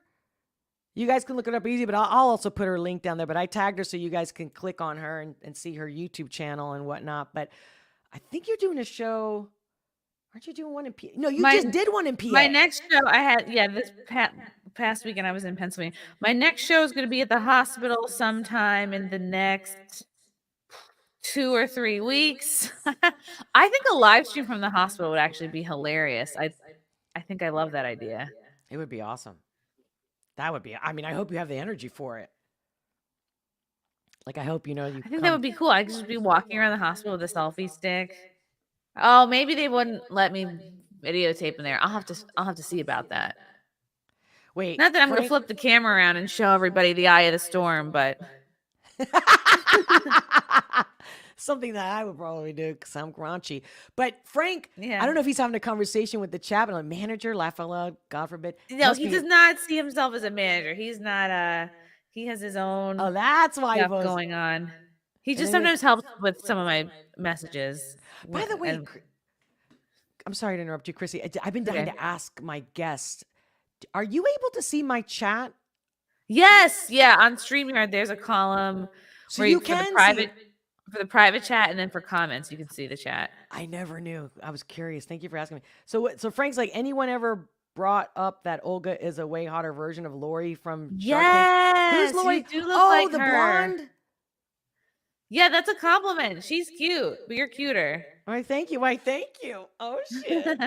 [SPEAKER 1] You guys can look it up easy, but I'll also put her link down there. But I tagged her so you guys can click on her and see her YouTube channel and whatnot. But I think you're doing a show. Aren't you doing one in PA? No, you just did one in PA.
[SPEAKER 2] My next show I had, this past weekend I was in Pennsylvania. My next show is going to be at the hospital sometime in the next 2 or 3 weeks. I think a live stream from the hospital would actually be hilarious. I think I love that idea.
[SPEAKER 1] It would be awesome. That would be. I mean, I hope you have the energy for it. Like, I hope you.
[SPEAKER 2] I think that would be cool. I could just be walking around the hospital with a selfie stick. Oh, maybe they wouldn't let me videotape in there. I'll have to see about that.
[SPEAKER 1] Wait.
[SPEAKER 2] Not that I'm going to flip the camera around and show everybody the eye of the storm, but
[SPEAKER 1] something that I would probably do because I'm raunchy. But Frank,
[SPEAKER 2] yeah.
[SPEAKER 1] I don't know if he's having a conversation with the chat, but manager, laugh out loud, God forbid.
[SPEAKER 2] No, he does not see himself as a manager. He's not. He has his own.
[SPEAKER 1] Oh, that's why
[SPEAKER 2] stuff going on. He just sometimes helps with some of my messages.
[SPEAKER 1] By the way, I'm sorry to interrupt you, Chrissy. I've been dying to ask my guest. Are you able to see my chat?
[SPEAKER 2] Yes, yeah. On StreamYard, there's a column
[SPEAKER 1] so
[SPEAKER 2] where
[SPEAKER 1] you can
[SPEAKER 2] for the private chat, and then for comments, you can see the chat.
[SPEAKER 1] I never knew. I was curious. Thank you for asking me. So Frank's like, anyone ever brought up that Olga is a way hotter version of Lori from Shark Tank? Who's Lori?
[SPEAKER 2] You do look like
[SPEAKER 1] the
[SPEAKER 2] her.
[SPEAKER 1] blonde.
[SPEAKER 2] Yeah, that's a compliment. She's cute, but you're cuter.
[SPEAKER 1] Why, thank you. Oh shit.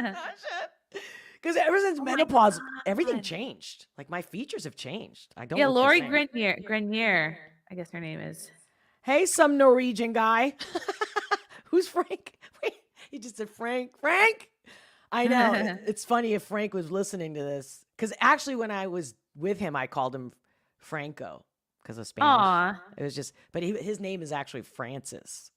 [SPEAKER 1] Because ever since menopause, everything changed. Like, my features have changed. I don't.
[SPEAKER 2] Yeah,
[SPEAKER 1] look the
[SPEAKER 2] Lori
[SPEAKER 1] same.
[SPEAKER 2] Grenier. I guess her name is.
[SPEAKER 1] Hey, some Norwegian guy. Who's Frank? Wait, he just said Frank. Frank. I know. It's funny if Frank was listening to this, because actually, when I was with him, I called him Franco because of Spanish.
[SPEAKER 2] Aww.
[SPEAKER 1] It was just, but his name is actually Francis.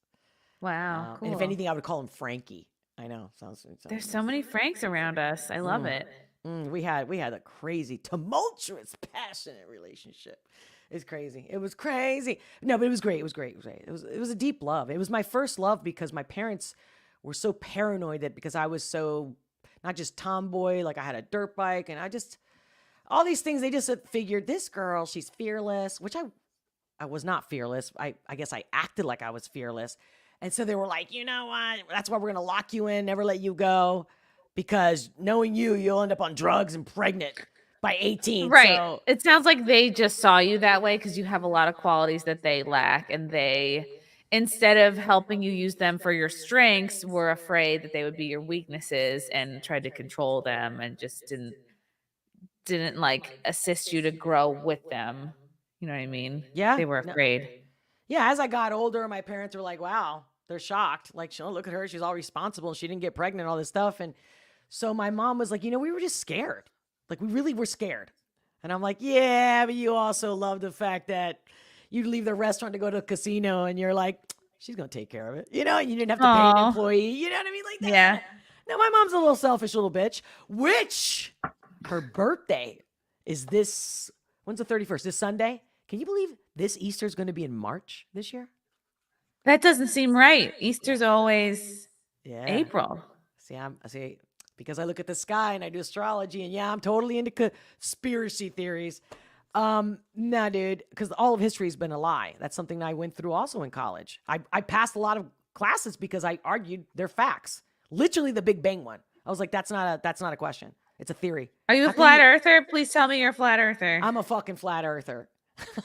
[SPEAKER 2] Wow. Cool.
[SPEAKER 1] And if anything, I would call him Frankie. I know. Sounds
[SPEAKER 2] There's so many Franks around us. I love it.
[SPEAKER 1] We had a crazy, tumultuous, passionate relationship. It's crazy. It was crazy. No, but it was great. It was great. It was a deep love. It was my first love because my parents were so paranoid that because I was so not just tomboy, like I had a dirt bike and all these things, they just figured this girl, she's fearless, which I was not fearless. I guess I acted like I was fearless. And so they were like, you know what? That's why we're going to lock you in, never let you go. Because knowing you'll end up on drugs and pregnant by 18.
[SPEAKER 2] Right.
[SPEAKER 1] So.
[SPEAKER 2] It sounds like they just saw you that way because you have a lot of qualities that they lack. And they, instead of helping you use them for your strengths, were afraid that they would be your weaknesses and tried to control them and just didn't like assist you to grow with them. You know what I mean?
[SPEAKER 1] Yeah.
[SPEAKER 2] They were afraid.
[SPEAKER 1] Yeah. As I got older, my parents were like, wow, they're shocked. Like, look at her. She's all responsible. She didn't get pregnant, all this stuff. And so my mom was like, we were just scared. Like, we really were scared. And I'm like, yeah, but you also love the fact that you leave the restaurant to go to a casino and you're like, she's going to take care of it. You didn't have to pay an employee. You know what I mean? Like that.
[SPEAKER 2] Yeah.
[SPEAKER 1] Now, my mom's a little selfish little bitch, which her birthday is when's the 31st? This Sunday? Can you believe this Easter is going to be in March this year?
[SPEAKER 2] That doesn't seem right. Easter's always April.
[SPEAKER 1] See, because I look at the sky and I do astrology, and I'm totally into conspiracy theories. No, dude, because all of history has been a lie. That's something I went through also in college. I passed a lot of classes because I argued they're facts. Literally the Big Bang one. I was like, that's not a question. It's a theory.
[SPEAKER 2] Are you a
[SPEAKER 1] How can
[SPEAKER 2] flat earther? Please tell me you're a flat earther.
[SPEAKER 1] I'm a fucking flat earther.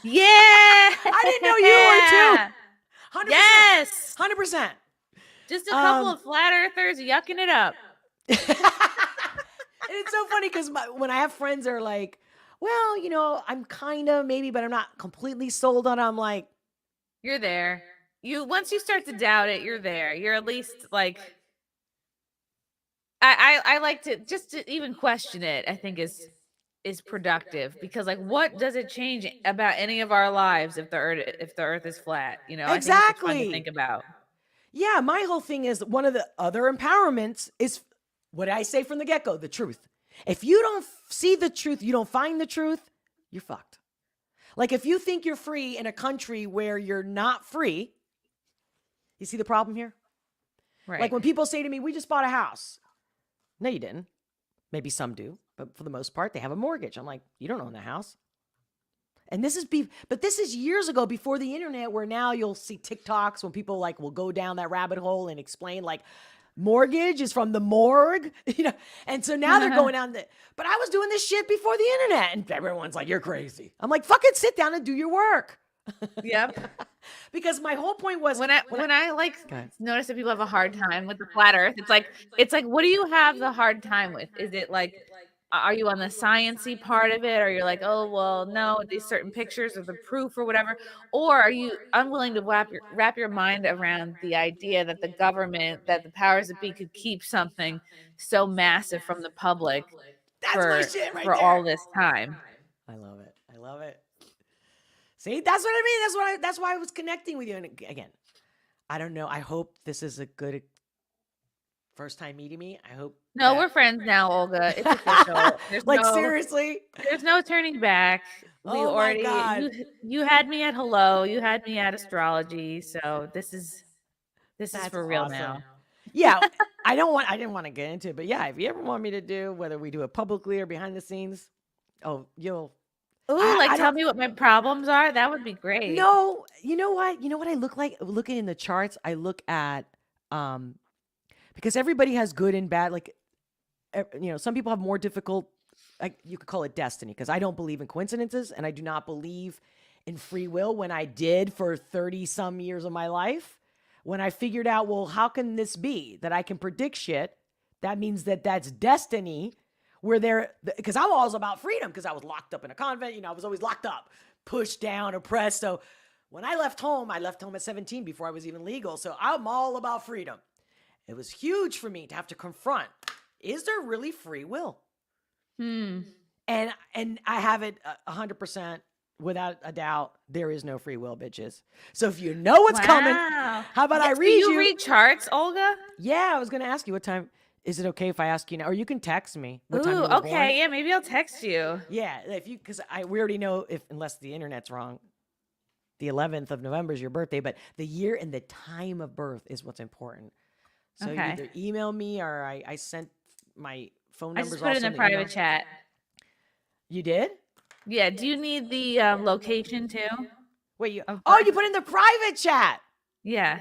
[SPEAKER 2] Yeah.
[SPEAKER 1] I didn't know you were too. 100%.
[SPEAKER 2] Yes.
[SPEAKER 1] 100%.
[SPEAKER 2] Just a couple of flat earthers yucking it up.
[SPEAKER 1] And it's so funny because when I have friends that are like, well, you know, I'm kind of maybe, but I'm not completely sold on it. I'm like,
[SPEAKER 2] You're there. Once you start to doubt it, you're there. You're at least like, I like to just to even question it. I think is productive because like, what does it change about any of our lives if the earth is flat? You know, I think it's just fun to think about.
[SPEAKER 1] Yeah, my whole thing is one of the other empowerments is what I say from the get-go, the truth. If you don't see the truth, you don't find the truth, you're fucked. Like if you think you're free in a country where you're not free, you see the problem here?
[SPEAKER 2] Right.
[SPEAKER 1] Like when people say to me, we just bought a house. No, you didn't. Maybe some do, but for the most part, they have a mortgage. I'm like, you don't own the house. And this is years ago before the internet, where now you'll see TikToks when people like will go down that rabbit hole and explain like mortgage is from the morgue, you know? And so now they're going down but I was doing this shit before the internet and everyone's like, you're crazy. I'm like, fucking sit down and do your work.
[SPEAKER 2] Yep.
[SPEAKER 1] Because my whole point was
[SPEAKER 2] when I like notice that people have a hard time with the flat earth, it's like, what do you have the hard time with? Is it like, are you on the sciencey part of it? Or you're like, oh, well, no, these certain pictures or the proof or whatever. Or are you unwilling to wrap your mind around the idea that the government, that the powers that be could keep something so massive from the public for all this time?
[SPEAKER 1] I love it. I love it. See, that's what I mean. That's why I was connecting with you. And again, I don't know. I hope this is a good first time meeting me. I hope.
[SPEAKER 2] No, we're friends now, Olga. It's official.
[SPEAKER 1] Like seriously,
[SPEAKER 2] there's no turning back. We already.
[SPEAKER 1] God.
[SPEAKER 2] You had me at hello. You had me at astrology. So this is for real now.
[SPEAKER 1] Yeah, I didn't want to get into it, but yeah, if you ever want me to do, whether we do it publicly or behind the scenes, you'll.
[SPEAKER 2] Ooh, tell me what my problems are. That would be great.
[SPEAKER 1] No, you know what? You know what I look like? Looking in the charts, I look at because everybody has good and bad. Like, you know, some people have more difficult. You could call it destiny, because I don't believe in coincidences, and I do not believe in free will. When I did for 30 some years of my life, when I figured out, well, how can this be that I can predict shit? That means that's destiny. Because I'm always about freedom, because I was locked up in a convent. You know, I was always locked up, pushed down, oppressed. So when I left home at 17 before I was even legal. So I'm all about freedom. It was huge for me to have to confront, is there really free will? And I have it 100% without a doubt. There is no free will, bitches. So if you know what's coming, how about I read you?
[SPEAKER 2] You read charts, Olga?
[SPEAKER 1] Yeah, I was going to ask you what time. Is it okay if I ask you now? Or you can text me.
[SPEAKER 2] Ooh, okay. Yeah, maybe I'll text you.
[SPEAKER 1] Yeah, because we already know, unless the internet's wrong, the 11th of November is your birthday, but the year and the time of birth is what's important. So you either email me, or I sent my phone numbers.
[SPEAKER 2] I just put it in the private chat.
[SPEAKER 1] You did?
[SPEAKER 2] Yeah. Do you need the location too?
[SPEAKER 1] Wait, you put it in the private chat.
[SPEAKER 2] Yeah.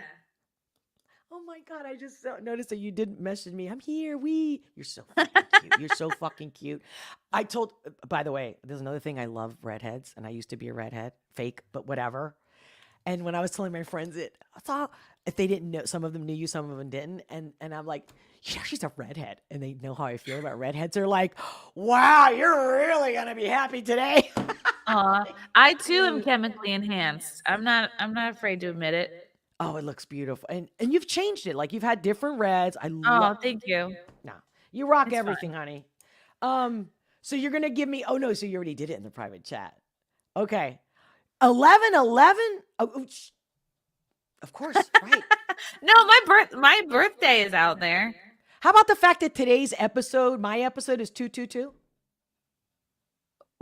[SPEAKER 1] Oh my God, I just noticed that you didn't message me. I'm here. You're so fucking cute. You're so fucking cute. By the way, there's another thing. I love redheads, and I used to be a redhead, fake, but whatever. And when I was telling my friends I thought if they didn't know, some of them knew you, some of them didn't. And I'm like, yeah, she's a redhead. And they know how I feel about redheads. They're like, wow, you're really going to be happy today.
[SPEAKER 2] I too am chemically enhanced. I'm not afraid to admit it.
[SPEAKER 1] Oh, it looks beautiful. And you've changed it. Like, you've had different reds.
[SPEAKER 2] Thank you.
[SPEAKER 1] No, you rock everything, honey. So you're going to give me, oh no, so you already did it in the private chat. Okay. 11/11? Oh, of course, right.
[SPEAKER 2] No, my birthday is out there.
[SPEAKER 1] How about the fact that today's episode, my episode, is 222?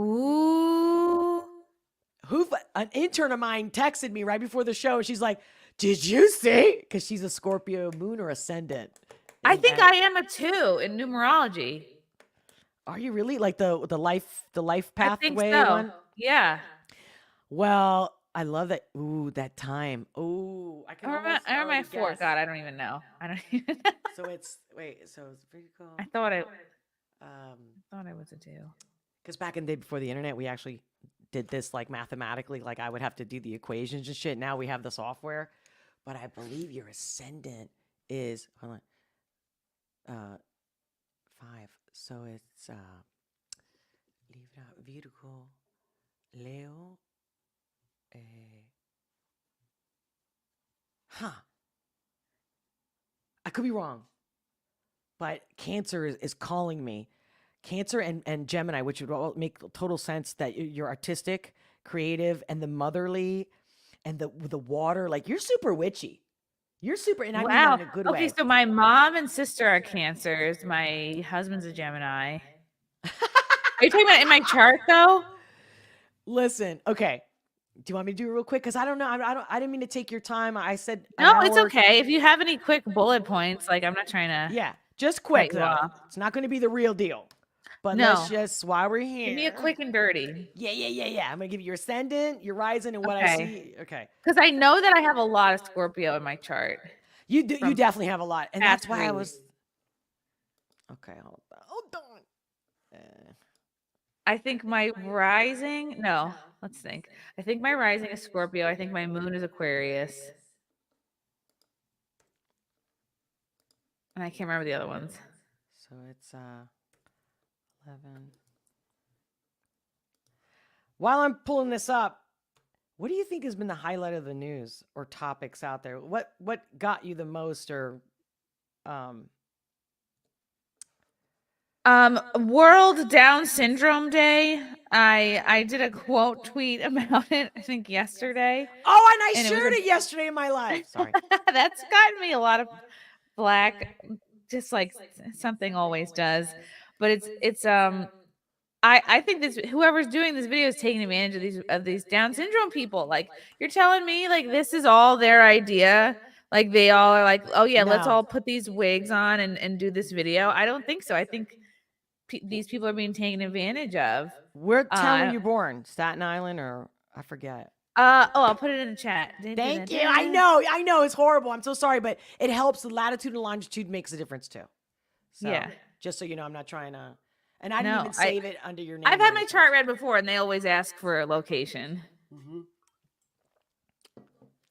[SPEAKER 2] Ooh.
[SPEAKER 1] An intern of mine texted me right before the show. She's like, did you see? Because she's a Scorpio moon or ascendant.
[SPEAKER 2] I think I am a 2 in numerology.
[SPEAKER 1] Are you really? Like the life pathway
[SPEAKER 2] so.
[SPEAKER 1] one?
[SPEAKER 2] Yeah.
[SPEAKER 1] Well, I love that. Ooh, that time. Ooh, I can almost
[SPEAKER 2] I remember my
[SPEAKER 1] already
[SPEAKER 2] four.
[SPEAKER 1] guess.
[SPEAKER 2] God, I don't even know. I don't even know.
[SPEAKER 1] So it's wait. So it's Virgo.
[SPEAKER 2] I thought I
[SPEAKER 1] Um,
[SPEAKER 2] thought I was a 2.
[SPEAKER 1] because back in the day before the internet, we actually did this like mathematically. Like I would have to do the equations and shit. Now we have the software, but I believe your ascendant is hold on, 5. So it's Libra, Virgo, Leo. Eh, huh. I could be wrong, but Cancer is calling me. Cancer and Gemini, which would all make total sense that you're artistic, creative, and the motherly, and the water. Like you're super witchy. You're super, and I mean that
[SPEAKER 2] Wow.
[SPEAKER 1] in a good
[SPEAKER 2] Okay,
[SPEAKER 1] way.
[SPEAKER 2] so my mom and sister are Cancers. My husband's a Gemini. Are you talking about in my chart though?
[SPEAKER 1] Listen, okay. Do you want me to do it real quick? Because I don't know. I didn't mean to take your time. I said an
[SPEAKER 2] No, it's
[SPEAKER 1] hour.
[SPEAKER 2] okay. If you have any quick bullet points, like I'm not trying to
[SPEAKER 1] Yeah, just
[SPEAKER 2] cut
[SPEAKER 1] quick
[SPEAKER 2] you
[SPEAKER 1] though.
[SPEAKER 2] off.
[SPEAKER 1] It's not going to be the real deal. But let's
[SPEAKER 2] No.
[SPEAKER 1] just while we're
[SPEAKER 2] Give me a
[SPEAKER 1] here.
[SPEAKER 2] quick and dirty.
[SPEAKER 1] Yeah. I'm gonna give you your ascendant, your rising, and what I
[SPEAKER 2] Okay.
[SPEAKER 1] see. Okay.
[SPEAKER 2] Because I know that I have a lot of Scorpio in my chart.
[SPEAKER 1] You do. You
[SPEAKER 2] From
[SPEAKER 1] definitely have a lot, and
[SPEAKER 2] past
[SPEAKER 1] that's why I
[SPEAKER 2] reads.
[SPEAKER 1] was. Okay, hold on.
[SPEAKER 2] I think my rising, no, let's think. I think my rising is Scorpio. I think my moon is Aquarius. And I can't remember the other ones.
[SPEAKER 1] So it's 11. While I'm pulling this up, what do you think has been the highlight of the news or topics out there? What got you the most, or
[SPEAKER 2] World Down Syndrome Day. I did a quote tweet about it, I think yesterday.
[SPEAKER 1] Oh, and I
[SPEAKER 2] And it was
[SPEAKER 1] shared
[SPEAKER 2] a-
[SPEAKER 1] it yesterday in my life. Sorry.
[SPEAKER 2] That's gotten me a lot of black, just like something always does. But I think this whoever's doing this video is taking advantage of these Down syndrome people. Like you're telling me like this is all their idea. Like they all are like, oh yeah, let's
[SPEAKER 1] No.
[SPEAKER 2] all put these wigs on and do this video. I don't think so. I think these people are being taken advantage of.
[SPEAKER 1] Where town were
[SPEAKER 2] Uh,
[SPEAKER 1] you born? Staten Island, or I forget.
[SPEAKER 2] I'll put it in the chat.
[SPEAKER 1] Thank you. I know it's horrible. I'm so sorry, but it helps. The latitude and longitude makes a difference too. So,
[SPEAKER 2] Yeah.
[SPEAKER 1] just so you know, I'm not trying to. And I didn't
[SPEAKER 2] No,
[SPEAKER 1] even save it under your name.
[SPEAKER 2] I've
[SPEAKER 1] or
[SPEAKER 2] had my
[SPEAKER 1] anything.
[SPEAKER 2] chart read before, and they always ask for a location.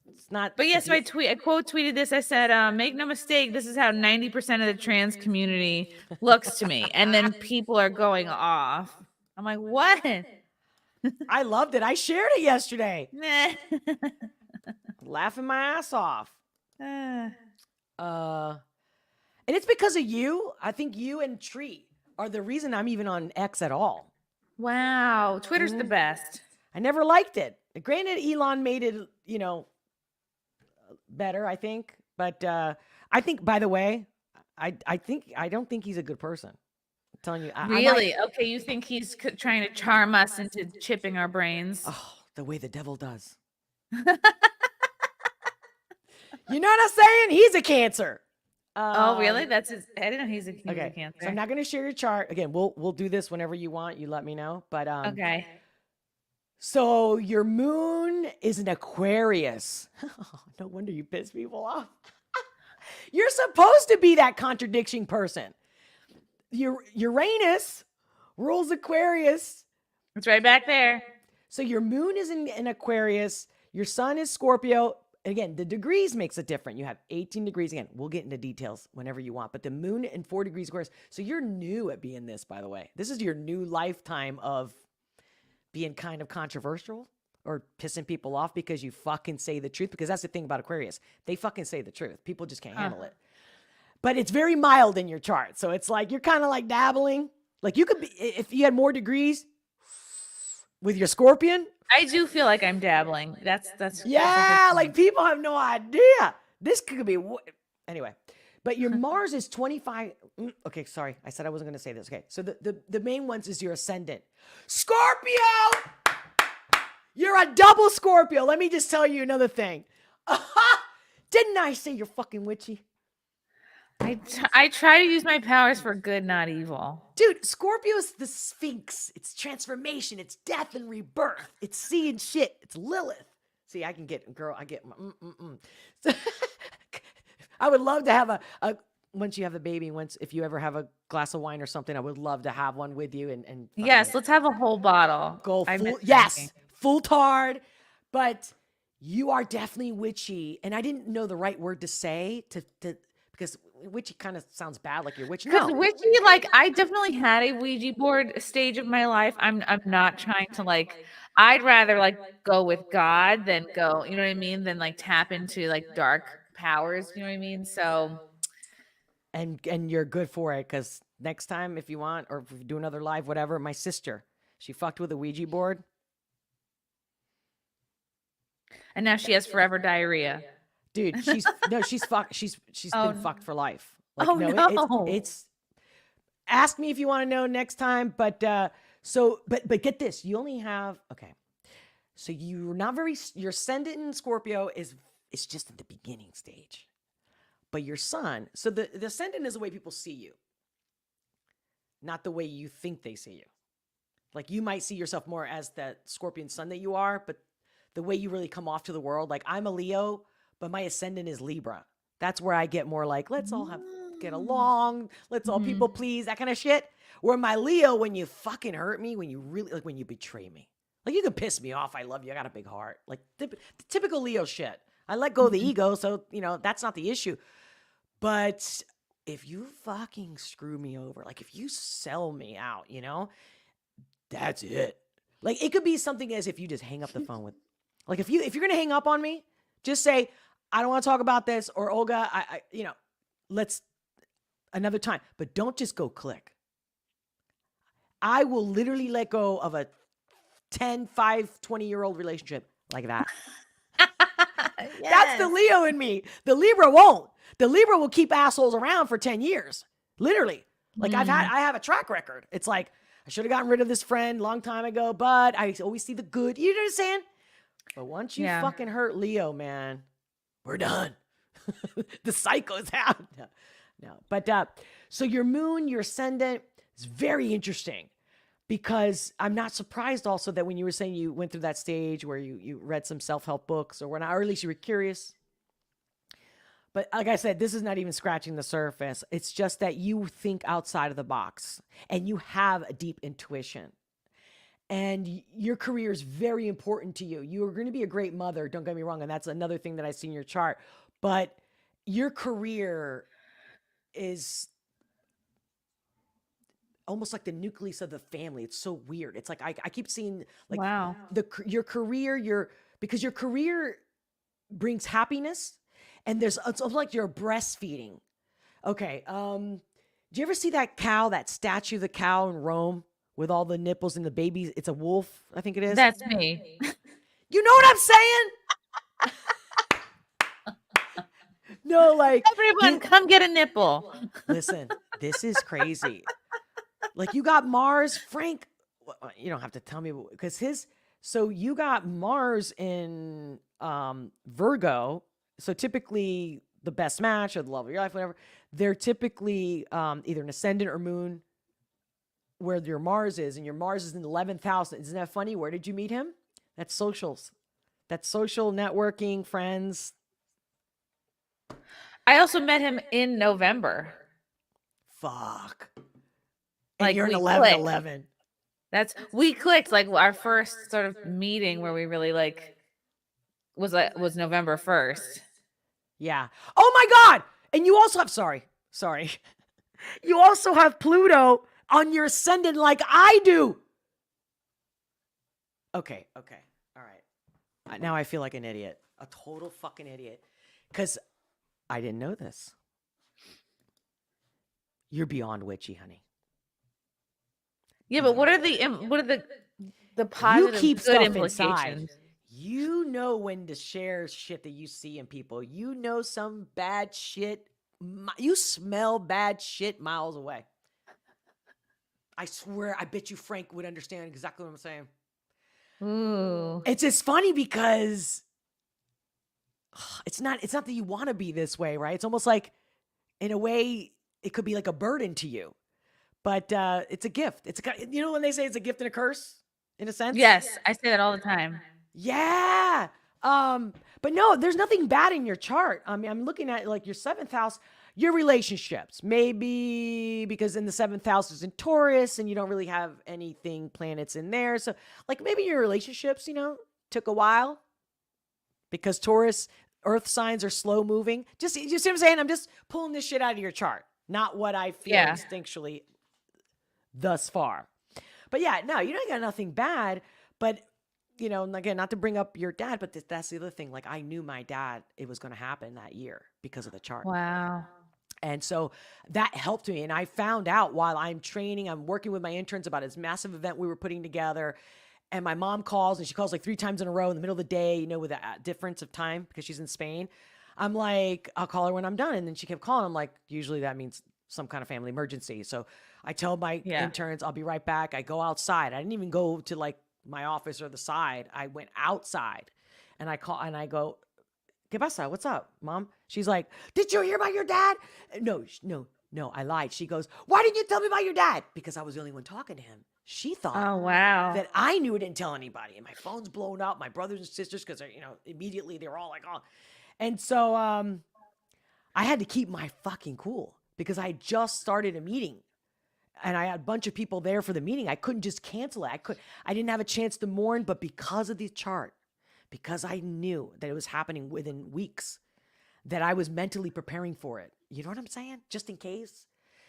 [SPEAKER 1] It's not.
[SPEAKER 2] But yes, I quote tweeted this. I said, "Make no mistake, this is how 90% of the trans community looks to me." And then people are going off. I'm like, what?
[SPEAKER 1] I loved it. I shared it yesterday,
[SPEAKER 2] Nah.
[SPEAKER 1] laughing my ass off.
[SPEAKER 2] Uh,
[SPEAKER 1] And it's because of you. I think you and Tree are the reason I'm even on X at all.
[SPEAKER 2] wow, Twitter's the best.
[SPEAKER 1] I never liked it. Granted, Elon made it, better, I think. But I think, by the way, I don't think he's a good person. I'm telling you.
[SPEAKER 2] Really? Okay, you think he's trying to charm us into chipping our brains?
[SPEAKER 1] Oh, the way the devil does. You know what I'm saying? He's a Cancer.
[SPEAKER 2] Oh, really? That's his. I didn't know he's a
[SPEAKER 1] Okay.
[SPEAKER 2] Cancer.
[SPEAKER 1] So I'm not going to share your chart. Again, we'll do this whenever you want. You let me know. But
[SPEAKER 2] Okay.
[SPEAKER 1] So your moon is an Aquarius. No wonder you piss people off. You're supposed to be that contradiction person. Your Uranus rules Aquarius.
[SPEAKER 2] It's right back there.
[SPEAKER 1] So your moon is in Aquarius. Your sun is Scorpio. Again, the degrees makes it different. You have 18 degrees. Again, we'll get into details whenever you want. But the moon in 4 degrees Aquarius. So you're new at being this, by the way. This is your new lifetime of being kind of controversial or pissing people off because you fucking say the truth. Because that's the thing about Aquarius. They fucking say the truth. People just can't handle it. But it's very mild in your chart. So it's like you're kind of like dabbling. Like you could be, if you had more degrees with your Scorpion.
[SPEAKER 2] I do feel like I'm dabbling. That's
[SPEAKER 1] Yeah, like people have no idea. This could be anyway. But your Mars is 25. Okay, sorry. I said I wasn't going to say this. Okay. So the main ones is your ascendant. Scorpio! You're a double Scorpio. Let me just tell you another thing. Didn't I say you're fucking witchy?
[SPEAKER 2] I try to use my powers for good, not evil.
[SPEAKER 1] Dude, Scorpio's the Sphinx. It's transformation. It's death and rebirth. It's seeing shit. It's Lilith. See, I can get, girl, I get, So, I would love to have a, once you have the baby, if you ever have a glass of wine or something, I would love to have one with you and
[SPEAKER 2] Yes, let's have a whole bottle.
[SPEAKER 1] go
[SPEAKER 2] I
[SPEAKER 1] full,
[SPEAKER 2] miss
[SPEAKER 1] yes,
[SPEAKER 2] drinking.
[SPEAKER 1] full tard. But you are definitely witchy. And I didn't know the right word to say because witchy kind of sounds bad, like you're witch.
[SPEAKER 2] Because
[SPEAKER 1] No.
[SPEAKER 2] witchy, like I definitely had a Ouija board stage of my life. I'm not trying to like. I'd rather like go with God than go. You know what I mean? Than like tap into like dark powers. You know what I mean? So
[SPEAKER 1] And you're good for it because next time if you want, or if we do another live, whatever, my sister, she fucked with a Ouija board.
[SPEAKER 2] and now she has forever diarrhea.
[SPEAKER 1] Dude, she's fucked. She's
[SPEAKER 2] Oh,
[SPEAKER 1] been fucked for life. Like,
[SPEAKER 2] oh,
[SPEAKER 1] no,
[SPEAKER 2] no.
[SPEAKER 1] it's ask me if you want to know next time. But but get this, you only have, okay. So you're not your ascendant in Scorpio is just at the beginning stage. But your sun, so the ascendant is the way people see you, not the way you think they see you. Like you might see yourself more as that Scorpion sun that you are, but the way you really come off to the world, like I'm a Leo, but my ascendant is Libra. That's where I get more like, let's all get along, let's all people please, that kind of shit. Where my Leo, when you fucking hurt me, when you really, like when you betray me, like you can piss me off, I love you, I got a big heart, like the typical Leo shit. I let go of the ego, so that's not the issue. But if you fucking screw me over, like if you sell me out, that's it. Like it could be something as if you just hang up the phone with, like if you're gonna hang up on me, just say, I don't want to talk about this, or Olga, I let's another time. But don't just go click. I will literally let go of a 10, 5, 20-year-old relationship like that. That's the Leo in me. The Libra won't. The Libra will keep assholes around for 10 years. Literally. Like I have a track record. It's like, I should have gotten rid of this friend a long time ago, but I always see the good. You understand? But once you fucking hurt Leo, man, we're done. The cycle's out. No. But so your moon, your ascendant is very interesting. Because I'm not surprised also that when you were saying you went through that stage where you read some self-help books or whatnot, or at least you were curious. But like I said, this is not even scratching the surface. It's just that you think outside of the box and you have a deep intuition. And your career is very important to you. You are going to be a great mother, don't get me wrong. And that's another thing that I see in your chart. But your career is almost like the nucleus of the family. It's so weird. It's like I keep seeing like your career, because your career brings happiness, and it's almost like you're breastfeeding. Okay. Do you ever see that statue of the cow in Rome with all the nipples and the babies? It's a wolf, I think it is.
[SPEAKER 2] That's me.
[SPEAKER 1] You know what I'm saying? No, like
[SPEAKER 2] everyone, come get a nipple.
[SPEAKER 1] Listen, this is crazy. Like you got Mars, Frank, you don't have to tell me because so you got Mars in Virgo. So typically the best match or the love of your life, whatever, they're typically either an ascendant or moon where your Mars is, and your Mars is in the 11th house. Isn't that funny? Where did you meet him? That's socials. That's social networking, friends.
[SPEAKER 2] I also met him in November.
[SPEAKER 1] Fuck.
[SPEAKER 2] Like
[SPEAKER 1] and you're an 11-11.
[SPEAKER 2] We clicked, like our first sort of meeting where we really like was November 1st.
[SPEAKER 1] Yeah. Oh my God. And you also have, sorry. You also have Pluto on your ascendant like I do. Okay. All right. Now I feel like an idiot. A total fucking idiot. Because I didn't know this. You're beyond witchy, honey.
[SPEAKER 2] Yeah, but what are the positive,
[SPEAKER 1] you keep
[SPEAKER 2] good
[SPEAKER 1] stuff
[SPEAKER 2] implications?
[SPEAKER 1] Inside. You know when to share shit that you see in people. You know some bad shit. You smell bad shit miles away. I swear, I bet you Frank would understand exactly what I'm saying.
[SPEAKER 2] Ooh.
[SPEAKER 1] It's just funny because it's not that you want to be this way, right? It's almost like in a way, it could be like a burden to you, but it's a gift. It's when they say it's a gift and a curse, in a sense.
[SPEAKER 2] Yes, I say that all the time.
[SPEAKER 1] Yeah. But no, there's nothing bad in your chart. I mean, I'm looking at like your 7th house, your relationships, maybe because in the 7th house is in Taurus and you don't really have anything planets in there. So like maybe your relationships, took a while because Taurus earth signs are slow moving. Just, you see what I'm saying? I'm just pulling this shit out of your chart, not what I feel instinctually thus far. But yeah, no, you don't got nothing bad, but again, not to bring up your dad, but that's the other thing. Like I knew my dad, it was going to happen that year because of the chart.
[SPEAKER 2] Wow.
[SPEAKER 1] And so that helped me. And I found out while I'm training, I'm working with my interns about this massive event we were putting together. And my mom calls, and she calls like 3 times in a row in the middle of the day, with a difference of time because she's in Spain. I'm like, I'll call her when I'm done. And then she kept calling. I'm like, usually that means some kind of family emergency. So I tell my interns, I'll be right back. I go outside. I didn't even go to like my office or the side. I went outside and I call and I go, ¿Qué pasa? What's up, Mom? She's like, did you hear about your dad? No, I lied. She goes, why didn't you tell me about your dad? Because I was the only one talking to him. She thought that I knew, didn't tell anybody. And my phone's blown up. My brothers and sisters, because immediately they were all like, oh. And so I had to keep my fucking cool because I just started a meeting. And I had a bunch of people there for the meeting. I couldn't just cancel it. I didn't have a chance to mourn, but because of the chart, because I knew that it was happening within weeks, that I was mentally preparing for it. You know what I'm saying? Just in case.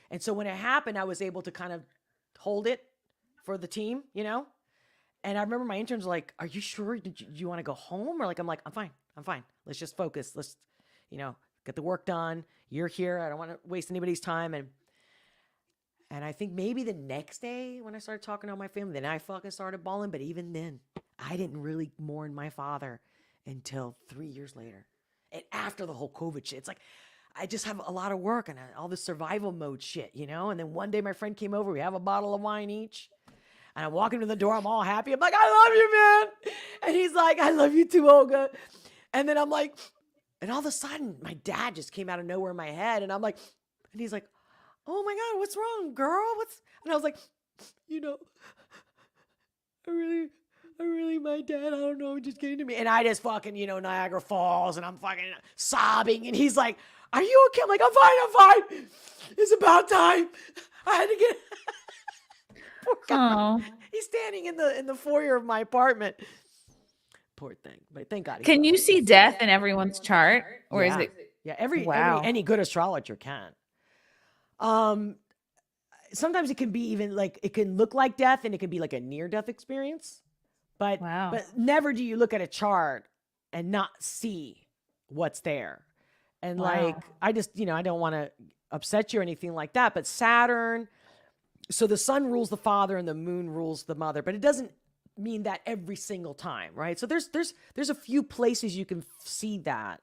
[SPEAKER 1] And so when it happened, I was able to kind of hold it for the team, And I remember my interns were like, are you sure? Do you want to go home? Or like, I'm fine. Let's just focus. Let's, get the work done. You're here. I don't want to waste anybody's time. And I think maybe the next day when I started talking to my family, then I fucking started bawling. But even then, I didn't really mourn my father until 3 years later. And after the whole COVID shit, it's like, I just have a lot of work and all this survival mode shit, And then one day my friend came over. We have a bottle of wine each. And I walk into the door. I'm all happy. I'm like, I love you, man. And he's like, I love you too, Olga. And then I'm like, and all of a sudden, my dad just came out of nowhere in my head. And I'm like, and he's like, oh my God, what's wrong, girl? And I was like, I really, my dad, I don't know, just getting to me. And I just fucking, Niagara Falls, and I'm fucking sobbing. And he's like, are you okay? I'm like, I'm fine. It's about time. I had to get. Poor guy. He's standing in the foyer of my apartment. Poor thing. But thank God.
[SPEAKER 2] Can you see death in everyone's chart? Or is it?
[SPEAKER 1] Yeah, any good astrologer can. Sometimes it can be even like, it can look like death and it can be like a near-death experience. But never do you look at a chart and not see what's there. And I just, I don't want to upset you or anything like that, but Saturn, so the sun rules the father and the moon rules the mother, but it doesn't mean that every single time, right? So there's a few places you can see that.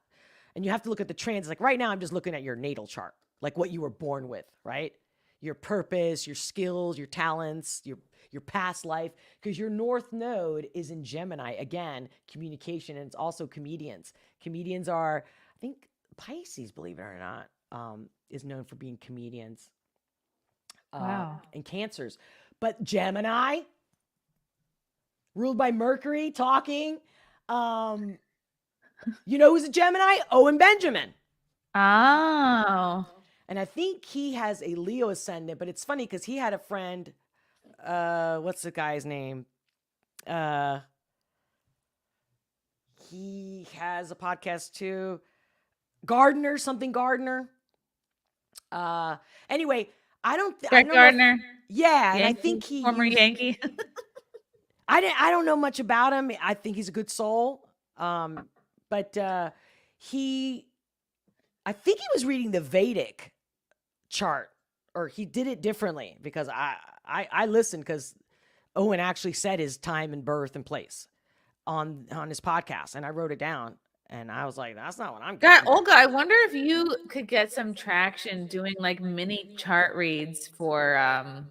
[SPEAKER 1] And you have to look at the transits. Like right now, I'm just looking at your natal chart, like what you were born with, right? Your purpose, your skills, your talents, your past life, because your north node is in Gemini. Again, communication, and it's also comedians. Comedians are, I think Pisces, believe it or not, is known for being comedians. And Cancers. But Gemini, ruled by Mercury, talking. Who's a Gemini? Owen Benjamin.
[SPEAKER 2] Oh.
[SPEAKER 1] And I think he has a Leo ascendant, but it's funny because he had a friend, what's the guy's name? He has a podcast too. Gardner. Anyway, I don't know
[SPEAKER 2] Gardner.
[SPEAKER 1] Yeah, and I think he
[SPEAKER 2] former Yankee.
[SPEAKER 1] I don't know much about him. I think he's a good soul. But I think he was reading the Vedic chart, or he did it differently, because I listened because Owen actually said his time and birth and place on his podcast, and I wrote it down, and I was like, that's not what I'm
[SPEAKER 2] God, Olga, I wonder if you could get some traction doing like mini chart reads for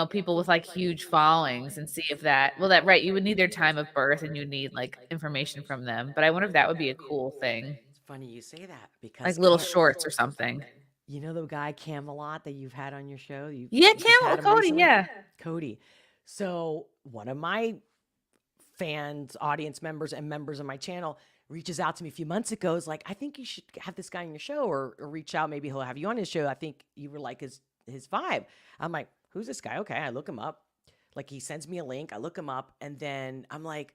[SPEAKER 2] people with like huge followings, and see if that right, you would need their time of birth and you need like information from them, but I wonder if that would be a cool thing.
[SPEAKER 1] It's funny you say that, because
[SPEAKER 2] like little shorts or something.
[SPEAKER 1] You know the guy Camelot that you've had on your show?
[SPEAKER 2] Yeah,
[SPEAKER 1] you just had him
[SPEAKER 2] Cody.
[SPEAKER 1] recently?
[SPEAKER 2] Yeah.
[SPEAKER 1] Cody. So one of my fans, audience members, and members of my channel reaches out to me a few months ago. Is like, I think you should have this guy on your show, or reach out. Maybe he'll have you on his show. I think you were like his vibe. I'm like, who's this guy? Okay, I look him up. Like, he sends me a link. I look him up, and then I'm like,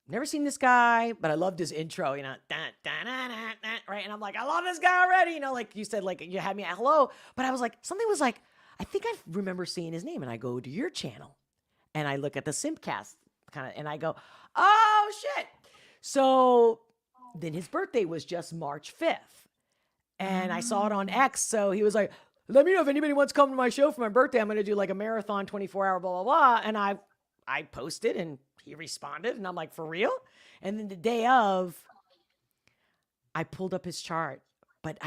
[SPEAKER 1] never seen this guy, but I loved his intro. You know, right? And I'm like, I love this guy already. You know, like you said, like you had me at hello, but I was like, something was like, I think I remember seeing his name, and I go to your channel, and I look at the Simpcast kind of, and I go, oh shit. So then his birthday was just March 5th. And I saw it on X. So he was like, let me know if anybody wants to come to my show for my birthday. I'm going to do like a marathon 24-hour, blah, blah, blah. And I posted, and he responded, and I'm like, for real? And then the day of, I pulled up his chart. But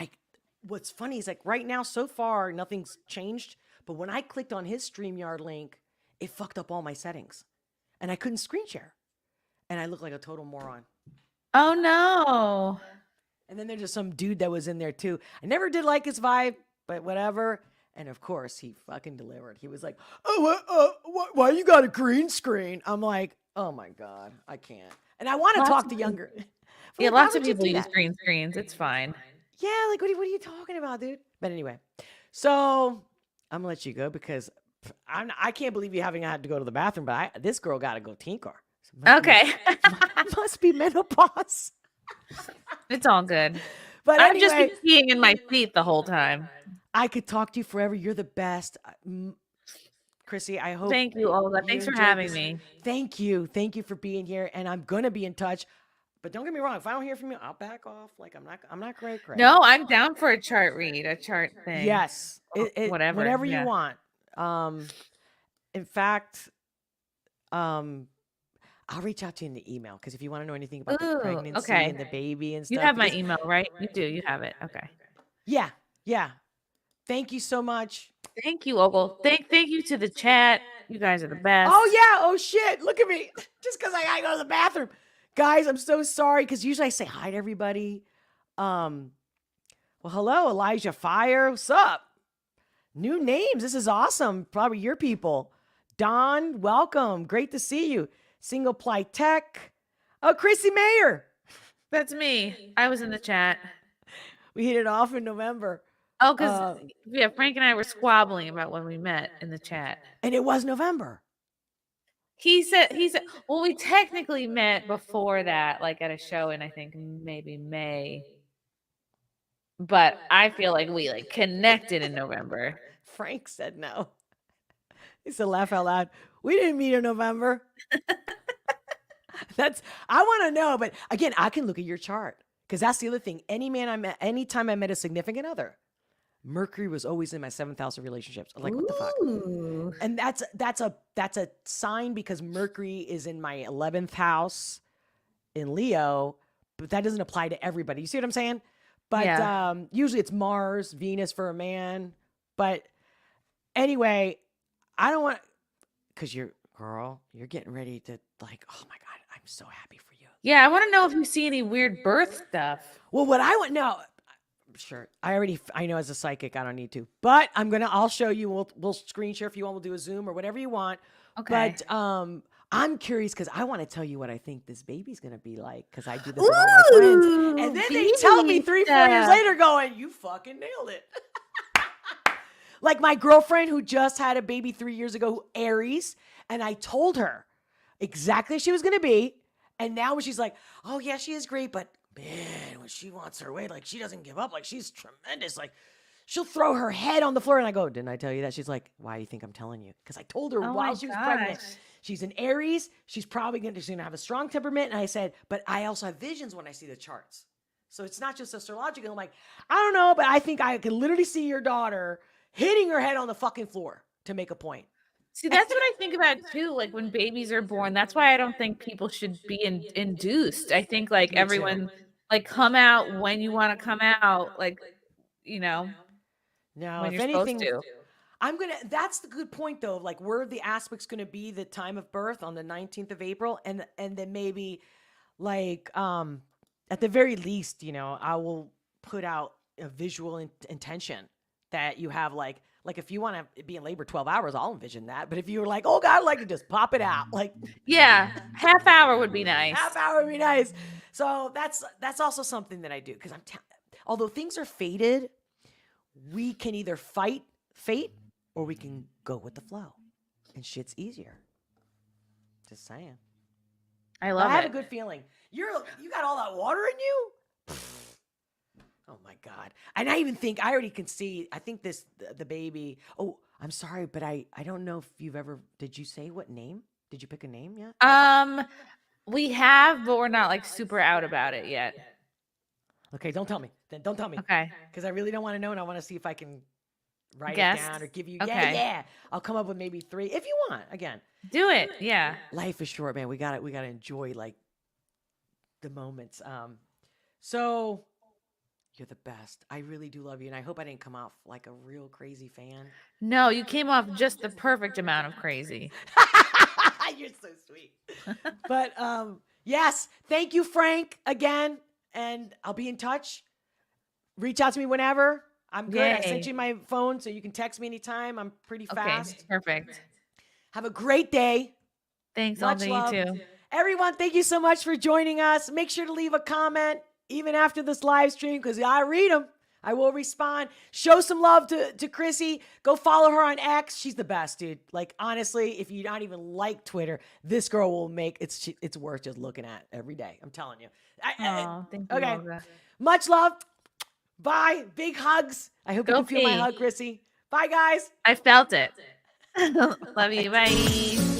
[SPEAKER 1] what's funny is, like, right now, so far, nothing's changed. But when I clicked on his StreamYard link, it fucked up all my settings. And I couldn't screen share. And I looked like a total moron.
[SPEAKER 2] Oh no.
[SPEAKER 1] And then there's just some dude that was in there too. I never did like his vibe, but whatever. And of course, he fucking delivered. He was like, "Oh, why you got a green screen?" I'm like, "Oh my god, I can't." And I want to talk to younger.
[SPEAKER 2] Yeah,
[SPEAKER 1] Like, why
[SPEAKER 2] lots of
[SPEAKER 1] would you
[SPEAKER 2] people
[SPEAKER 1] do
[SPEAKER 2] use
[SPEAKER 1] that?
[SPEAKER 2] green screens. It's fine.
[SPEAKER 1] Yeah, like what are you talking about, dude? But anyway, so I'm gonna let you go because I can't believe you haven't had to go to the bathroom. But this girl got to go tinker.
[SPEAKER 2] Okay.
[SPEAKER 1] Must be menopause.
[SPEAKER 2] It's all good.
[SPEAKER 1] But
[SPEAKER 2] I've just
[SPEAKER 1] anyway,
[SPEAKER 2] been peeing in my feet the whole time.
[SPEAKER 1] I could talk to you forever. You're the best. Chrissy, I hope.
[SPEAKER 2] Thank you, Olga.
[SPEAKER 1] you
[SPEAKER 2] Thanks for
[SPEAKER 1] enjoyed
[SPEAKER 2] having
[SPEAKER 1] this.
[SPEAKER 2] me.
[SPEAKER 1] Thank you. Thank you for being here. And I'm going to be in touch. But don't get me wrong. If I don't hear from you, I'll back off. Like, I'm not great.
[SPEAKER 2] No, I'm down for a chart read, a chart thing.
[SPEAKER 1] Yes.
[SPEAKER 2] Whatever.
[SPEAKER 1] Whenever
[SPEAKER 2] Yeah.
[SPEAKER 1] you want. In fact, I'll reach out to you in the email, because if you want to know anything about the
[SPEAKER 2] Ooh,
[SPEAKER 1] pregnancy
[SPEAKER 2] okay.
[SPEAKER 1] and the baby and stuff.
[SPEAKER 2] You have my
[SPEAKER 1] because-
[SPEAKER 2] email, right? You do. You have it. Okay.
[SPEAKER 1] Yeah. Yeah. Thank you so much.
[SPEAKER 2] Thank you, Olga. Thank you to the chat. You guys are the best.
[SPEAKER 1] Oh, yeah. Oh, shit. Look at me. Just because I got to go to the bathroom. Guys, I'm so sorry, because usually I say hi to everybody. Well, hello, Elijah Fire. What's up? New names. This is awesome. Probably your people. Don, welcome. Great to see you. Single Ply Tech. Oh, Chrissie Mayr.
[SPEAKER 2] That's me. I was in the chat.
[SPEAKER 1] We hit it off in November.
[SPEAKER 2] Oh, because yeah, Frank and I were squabbling about when we met in the chat.
[SPEAKER 1] And it was November.
[SPEAKER 2] He said, well, we technically met before that, like at a show in, I think, maybe May. But I feel like we like connected in November.
[SPEAKER 1] Frank said no. He said, laugh out loud. We didn't meet in November. I want to know, but again, I can look at your chart, because that's the other thing. Anytime I met a significant other, Mercury was always in my 7th house of relationships. I'm like, what the fuck?
[SPEAKER 2] Ooh.
[SPEAKER 1] And that's a sign, because Mercury is in my 11th house in Leo, but that doesn't apply to everybody. You see what I'm saying? But
[SPEAKER 2] Yeah.
[SPEAKER 1] Usually it's Mars, Venus for a man. But anyway, I don't want, because you're getting ready to, like, oh my God, I'm so happy for you.
[SPEAKER 2] Yeah, I want to know if you see any weird birth stuff.
[SPEAKER 1] Well, what I want now, sure, I know as a psychic, I don't need to, but I'll show you. We'll screen share if you want. We'll do a Zoom or whatever you want.
[SPEAKER 2] Okay.
[SPEAKER 1] But I'm curious, because I want to tell you what I think this baby's going to be like, because I do this with all my friends. And then they tell me 3-4 years later going, you fucking nailed it. Like my girlfriend who just had a baby 3 years ago, Aries, and I told her exactly she was going to be. And now when she's like, oh yeah, she is great, but man, when she wants her way, like she doesn't give up. Like she's tremendous. Like she'll throw her head on the floor. And I go, didn't I tell you that? She's like, why do you think I'm telling you? Because I told her
[SPEAKER 2] Oh
[SPEAKER 1] while
[SPEAKER 2] my
[SPEAKER 1] she was pregnant.
[SPEAKER 2] gosh.
[SPEAKER 1] She's an Aries. She's probably going to have a strong temperament. And I said, but I also have visions when I see the charts. So it's not just astrological. I'm like, I don't know, but I think I can literally see your daughter hitting her head on the fucking floor to make a point.
[SPEAKER 2] See, that's what I think about too. Like when babies are born, that's why I don't think people should be induced. I think like
[SPEAKER 1] Me too.
[SPEAKER 2] everyone, like come out when you want to come out, like
[SPEAKER 1] No,
[SPEAKER 2] when
[SPEAKER 1] if
[SPEAKER 2] you're
[SPEAKER 1] anything,
[SPEAKER 2] supposed to.
[SPEAKER 1] that's the good point though. Like where the aspect's gonna be the time of birth on the 19th of April, and then maybe like at the very least, I will put out a visual intention that you have, like if you want to be in labor 12 hours, I'll envision that. But if you were like, oh God, I'd like to just pop it out, like
[SPEAKER 2] Yeah, half hour would be nice.
[SPEAKER 1] half hour would be nice. So that's also something that I do, because although things are fated, we can either fight fate or we can go with the flow, and shit's easier. Just saying.
[SPEAKER 2] I
[SPEAKER 1] But
[SPEAKER 2] love
[SPEAKER 1] I have
[SPEAKER 2] it.
[SPEAKER 1] a good feeling. You got all that water in you? Oh my God. And I already can see, I think the baby, oh, I'm sorry, but I don't know if did you say what name? Did you pick a name yet?
[SPEAKER 2] We have, but we're not like super out about it yet.
[SPEAKER 1] Okay, don't tell me. Then don't tell me.
[SPEAKER 2] Okay.
[SPEAKER 1] Because I really don't want to know, and I want to see if I can write
[SPEAKER 2] Guess?
[SPEAKER 1] it down or give you,
[SPEAKER 2] Okay.
[SPEAKER 1] yeah. I'll come up with maybe 3 if you want. Again,
[SPEAKER 2] Do it. Yeah.
[SPEAKER 1] life is short, man. We gotta enjoy like the moments. So you're the best. I really do love you, and I hope I didn't come off like a real crazy fan.
[SPEAKER 2] No, you came off just the perfect amount of crazy.
[SPEAKER 1] You're so sweet. But yes, thank you, Frank, again, and I'll be in touch. Reach out to me whenever. I'm good. I sent
[SPEAKER 2] Yay.
[SPEAKER 1] you my phone, so you can text me anytime. I'm pretty fast.
[SPEAKER 2] Okay. Perfect.
[SPEAKER 1] Have a great day.
[SPEAKER 2] Thanks,
[SPEAKER 1] Much
[SPEAKER 2] Olga.
[SPEAKER 1] love.
[SPEAKER 2] You too.
[SPEAKER 1] Everyone, thank you so much for joining us. Make sure to leave a comment even after this live stream, because I read them. I will respond. Show some love to Chrissy. Go follow her on X. She's the best, dude. Like, honestly, if you don't even like Twitter, this girl will make it's worth just looking at every day. I'm telling you.
[SPEAKER 2] Oh, thank you,
[SPEAKER 1] okay.
[SPEAKER 2] Olga.
[SPEAKER 1] Much love. Bye. Big hugs. I hope you
[SPEAKER 2] Go
[SPEAKER 1] can feel my
[SPEAKER 2] pee.
[SPEAKER 1] hug, Chrissy. Bye, guys.
[SPEAKER 2] I felt it. Love you. Bye.